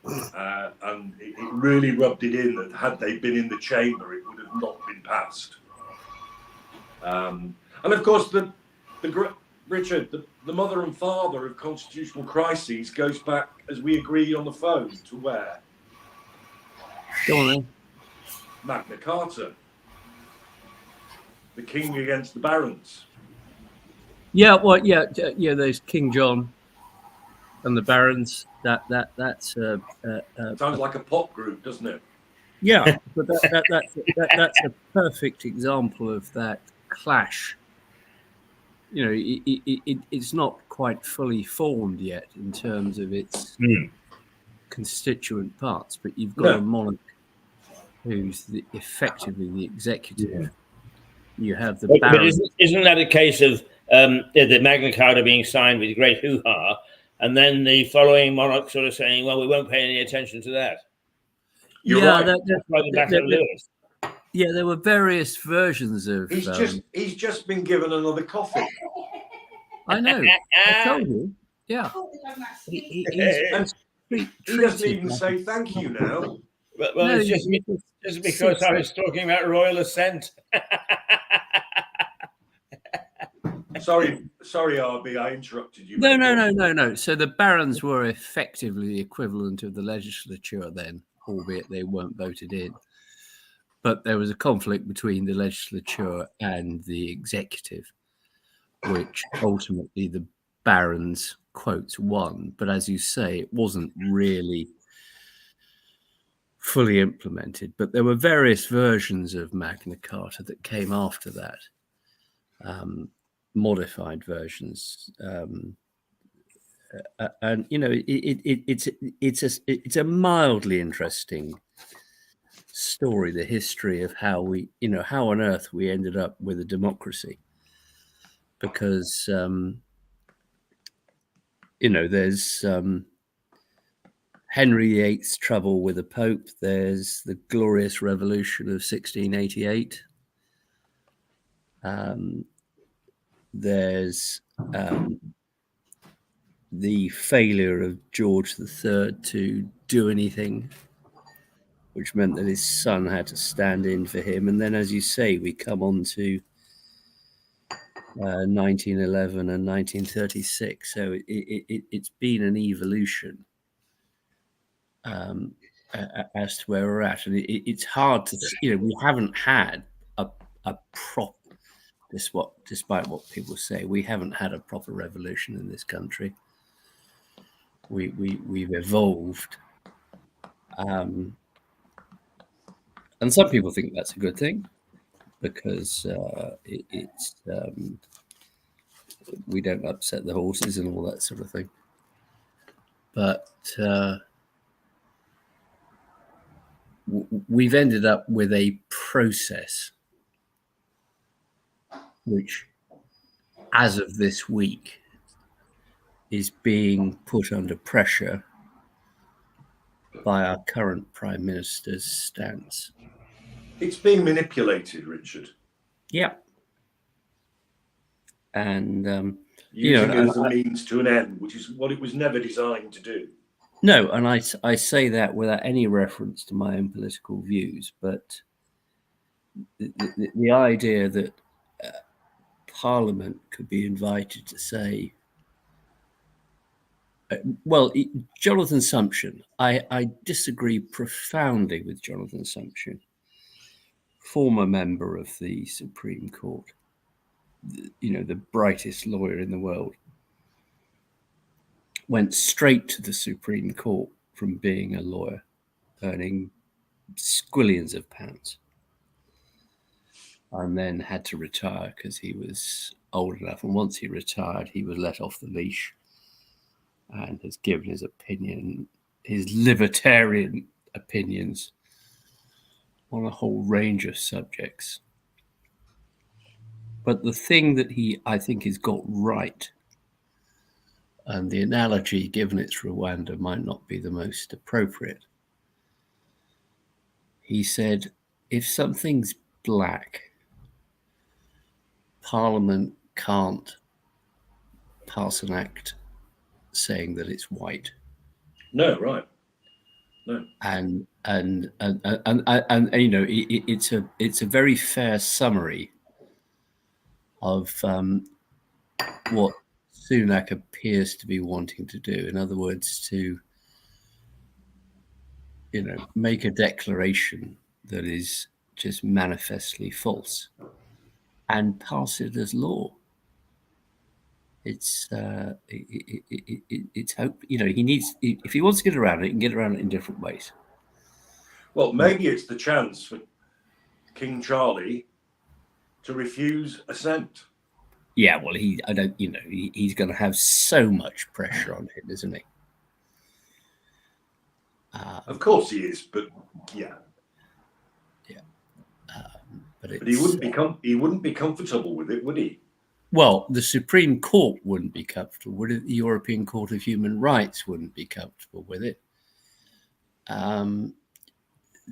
And it really rubbed it in that had they been in the chamber, it would have not been passed. And of course, Richard, the mother and father of constitutional crises goes back, as we agreed on the phone, to where? Go on then. Magna Carta. The king against the barons. Yeah, well, yeah. Those King John and the barons. That's sounds like a pop group, doesn't it? Yeah, but that's a perfect example of that clash. It's not quite fully formed yet in terms of its constituent parts, but you've got a monarch who's effectively the executive. Yeah. You have the barons. But isn't that a case of the Magna Carta being signed with great hoo-ha, and then the following monarch sort of saying, well, we won't pay any attention to that? You're right. That's why the Battle of Lewis. Yeah, there were various versions of. He's just been given another coffee. I know. I told you. Yeah. He doesn't even say thank you now. Well, no, it's just because I was talking about royal assent. Sorry, RB, I interrupted you. No. So the barons were effectively the equivalent of the legislature then, albeit they weren't voted in. But there was a conflict between the legislature and the executive, which ultimately the barons, quotes, won. But as you say, it wasn't really fully implemented. But there were various versions of Magna Carta that came after that, modified versions. and you know, it's a mildly interesting story, the history of how we, you know, how on earth we ended up with a democracy, because you know, there's Henry VIII's trouble with the Pope. There's the Glorious Revolution of 1688. There's the failure of George III to do anything, which meant that his son had to stand in for him. And then, as you say, we come on to 1911 and 1936. So it's been an evolution as to where we're at. And it's hard to, you know, we haven't had a proper, despite what people say, we haven't had a proper revolution in this country. We've evolved. And some people think that's a good thing, because it's we don't upset the horses and all that sort of thing. But we've ended up with a process which, as of this week, is being put under pressure by our current Prime Minister's stance. It's being manipulated, Richard. Yeah. And using it as a means to an end, which is what it was never designed to do. No, and I say that without any reference to my own political views, but the idea that Parliament could be invited to say, well, Jonathan Sumption, I disagree profoundly with Jonathan Sumption, former member of the Supreme Court, you know, the brightest lawyer in the world, went straight to the Supreme Court from being a lawyer, earning squillions of pounds, and then had to retire because he was old enough. And once he retired, he was let off the leash and has given his opinion, his libertarian opinions on a whole range of subjects. But the thing that I think, has got right, and the analogy, given it's Rwanda, might not be the most appropriate. He said, if something's black, Parliament can't pass an act saying that it's white. No, right. No. And you know, it's a very fair summary of what Sunak appears to be wanting to do. In other words, to, you know, make a declaration that is just manifestly false and pass it as law. It's hope, you know, he needs, if he wants to get around it, he can get around it in different ways. Well, maybe it's the chance for King Charlie to refuse assent. Yeah, well, he's going to have so much pressure on him, isn't he? Of course he is, but yeah. But he wouldn't be comfortable with it, would he? Well, the Supreme Court wouldn't be comfortable with it. The European Court of Human Rights wouldn't be comfortable with it. The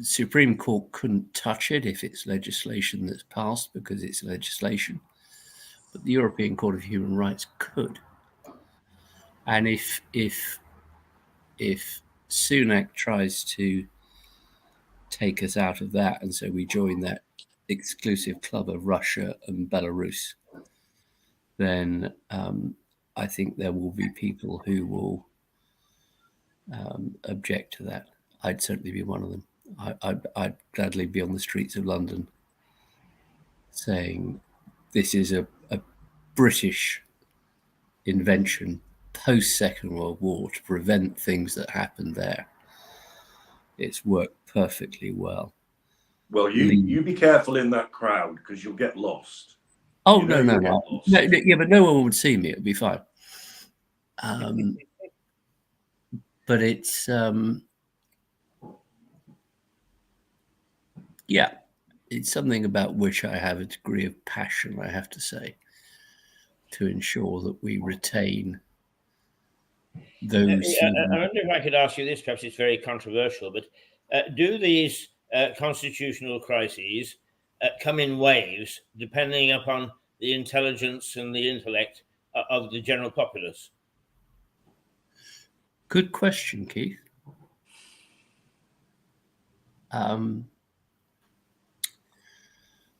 Supreme Court couldn't touch it if it's legislation that's passed, because it's legislation. But the European Court of Human Rights could. And if Sunak tries to take us out of that, and so we join that exclusive club of Russia and Belarus, then I think there will be people who will object to that. I'd certainly be one of them. I'd gladly be on the streets of London saying this is a British invention post-Second World War to prevent things that happened there. It's worked perfectly well. Well, you be careful in that crowd, because you'll get lost. Oh, no. Yeah, but no one would see me. It'd be fine. But it's it's something about which I have a degree of passion, I have to say, to ensure that we retain those. I wonder if I could ask you this. Perhaps it's very controversial, but do these constitutional crises come in waves, depending upon the intelligence and the intellect of the general populace? Good question, Keith. I'm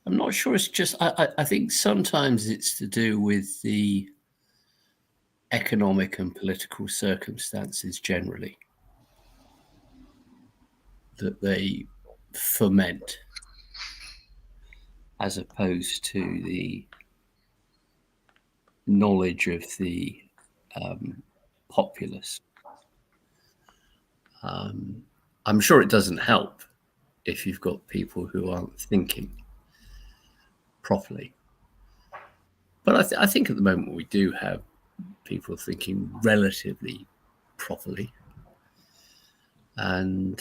not sure. It's just I think sometimes it's to do with the economic and political circumstances generally that they foment, as opposed to the knowledge of the populace. I'm sure it doesn't help if you've got people who aren't thinking properly. But I think at the moment we do have people thinking relatively properly. And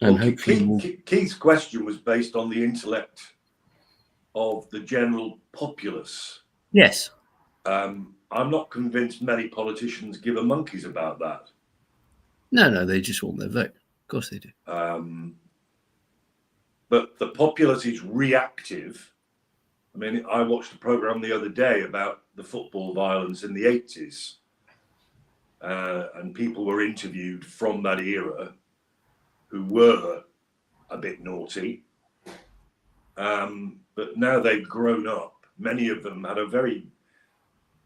hopefully Keith's question was based on the intellect of the general populace. Yes. I'm not convinced many politicians give a monkeys about that. No, they just want their vote. Of course they do. But the populace is reactive. I mean, I watched a program the other day about the football violence in the 80s. And people were interviewed from that era who were a bit naughty. But now they've grown up. Many of them had a very,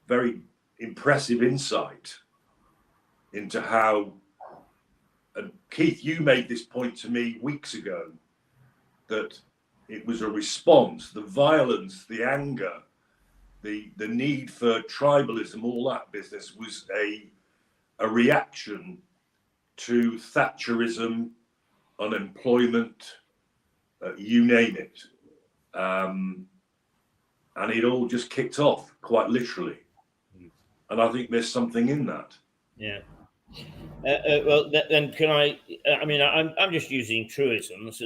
very impressive insight into how, and Keith, you made this point to me weeks ago, that it was a response, the violence, the anger, the need for tribalism, all that business was a reaction to Thatcherism, unemployment, you name it. And it all just kicked off, quite literally. And I think there's something in that. Yeah. Well, then can I mean, I'm just using truisms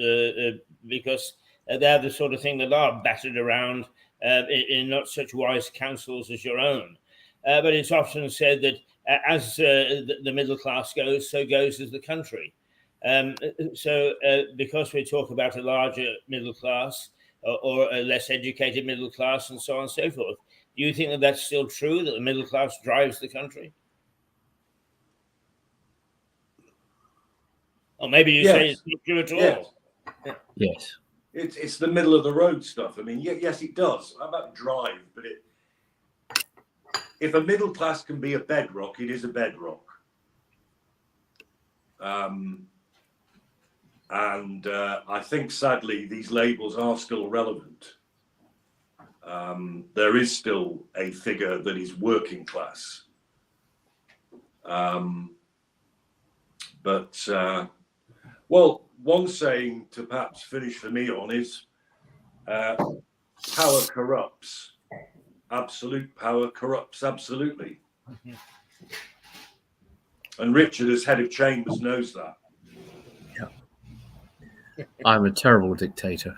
because they're the sort of thing that are battered around in not such wise counsels as your own. But it's often said that as the middle class goes, so goes as the country. So because we talk about a larger middle class or a less educated middle class and so on and so forth, do you think that that's still true, that the middle class drives the country? Or maybe you say it's not true at all. Yes. It's the middle of the road stuff. I mean, yes, it does. How about drive? But if a middle class can be a bedrock, it is a bedrock. And I think, sadly, these labels are still relevant. There is still a figure that is working class. Well, one saying to perhaps finish for me on is power corrupts. Absolute power corrupts absolutely. Mm-hmm. And Richard, as head of Chambers, knows that. Yeah. I'm a terrible dictator.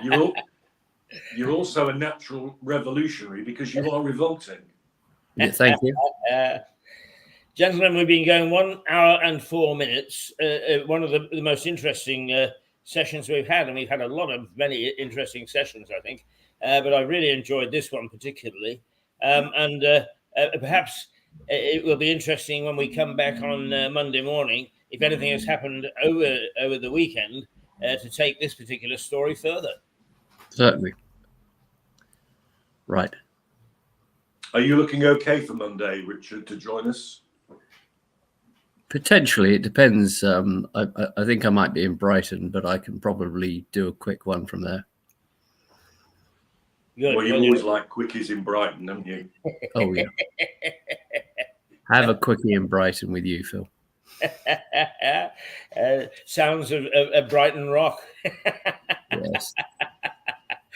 You're also a natural revolutionary because you are revolting. Yeah, thank you. Gentlemen, we've been going 1 hour and 4 minutes. One of the most interesting sessions we've had, and we've had many interesting sessions, I think. But I really enjoyed this one particularly. And perhaps it will be interesting when we come back on Monday morning, if anything has happened over the weekend, to take this particular story further. Certainly. Right. Are you looking okay for Monday, Richard, to join us? Potentially, it depends. I think I might be in Brighton, but I can probably do a quick one from there. Good. Well, you always like quickies in Brighton, haven't you? Oh, yeah. Have a quickie in Brighton with you, Phil. Sounds of Brighton Rock. Yes.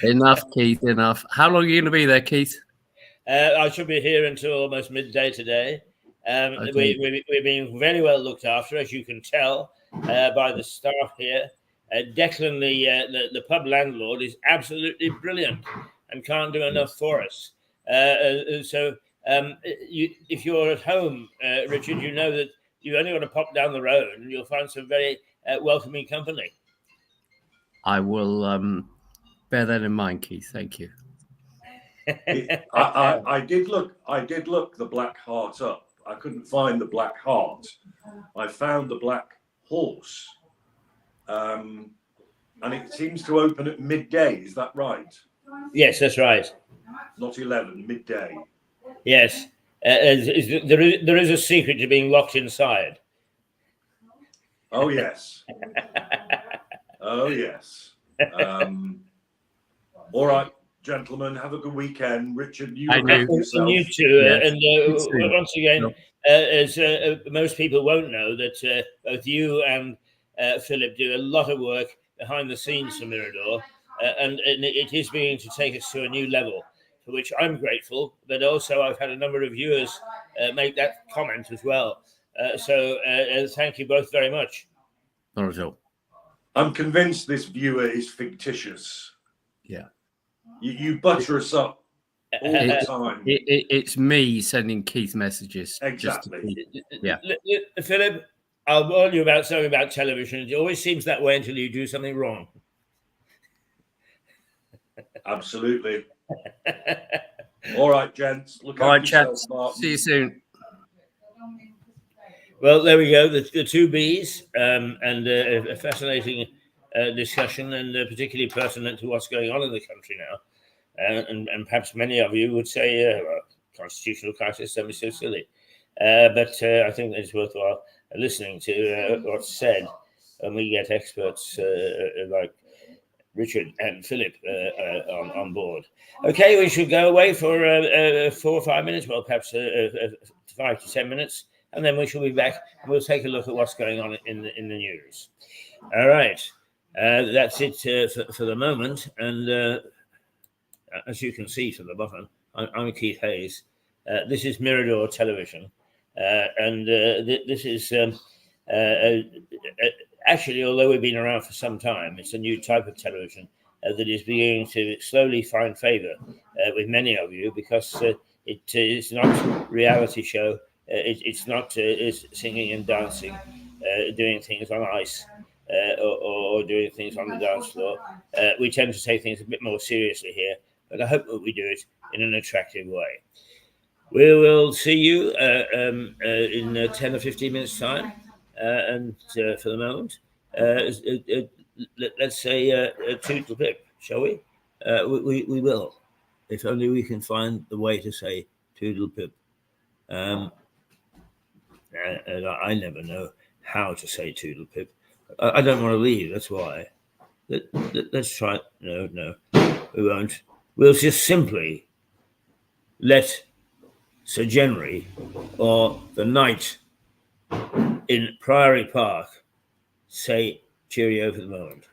Enough, Keith, enough. How long are you going to be there, Keith? I should be here until almost midday today. Okay. We're being very well looked after, as you can tell by the staff here. Declan, the pub landlord, is absolutely brilliant and can't do enough for us. So if you're at home, Richard, you know that you only got to pop down the road and you'll find some very welcoming company. I will bear that in mind, Keith. Thank you. I did look the Black Heart up. I couldn't find the Black Heart. I found the Black Horse, and it seems to open at midday. Is that right? Yes, that's right. Not 11, midday. Yes, there is a secret to being locked inside. Oh yes. Oh yes. All right, gentlemen, have a good weekend. Richard, you look after yourself. You too. Yes. And once again, as most people won't know, that both you and Philip do a lot of work behind the scenes for Mirador, and it is beginning to take us to a new level, for which I'm grateful. But also, I've had a number of viewers make that comment as well. So thank you both very much. Not at all. I'm convinced this viewer is fictitious. Yeah. You butter us up all the time. It's me sending Keith messages. Exactly. Yeah. Philip, I'll warn you about something about television. It always seems that way until you do something wrong. Absolutely. All right, gents. Look All right, after yourself, chaps. Martin. See you soon. Well, there we go. The two Bs, and a fascinating discussion, and particularly pertinent to what's going on in the country now. And perhaps many of you would say, well, constitutional crisis, don't be so silly. But I think it's worthwhile listening to what's said, and we get experts like Richard and Philip on board. Okay, we should go away for 4 or 5 minutes, well, perhaps 5 to 10 minutes, and then we shall be back and we'll take a look at what's going on in the news. All right, that's it for the moment. And as you can see from the bottom, I'm Keith Hayes. This is Mirador Television, and this is actually, although we've been around for some time, it's a new type of television that is beginning to slowly find favor with many of you, because it is not reality show. It's not singing and dancing, doing things on ice, or doing things on the dance floor. We tend to take things a bit more seriously here, but I hope that we do it in an attractive way. We will see you in 10 or 15 minutes' time. And for the moment, let's say toodle pip, shall we? We will, if only we can find the way to say toodle pip. And I never know how to say toodle pip. I don't want to leave, that's why. Let's try. No, we won't. We'll just simply let Sir Genry, or the knight in Priory Park, say cheerio for the moment.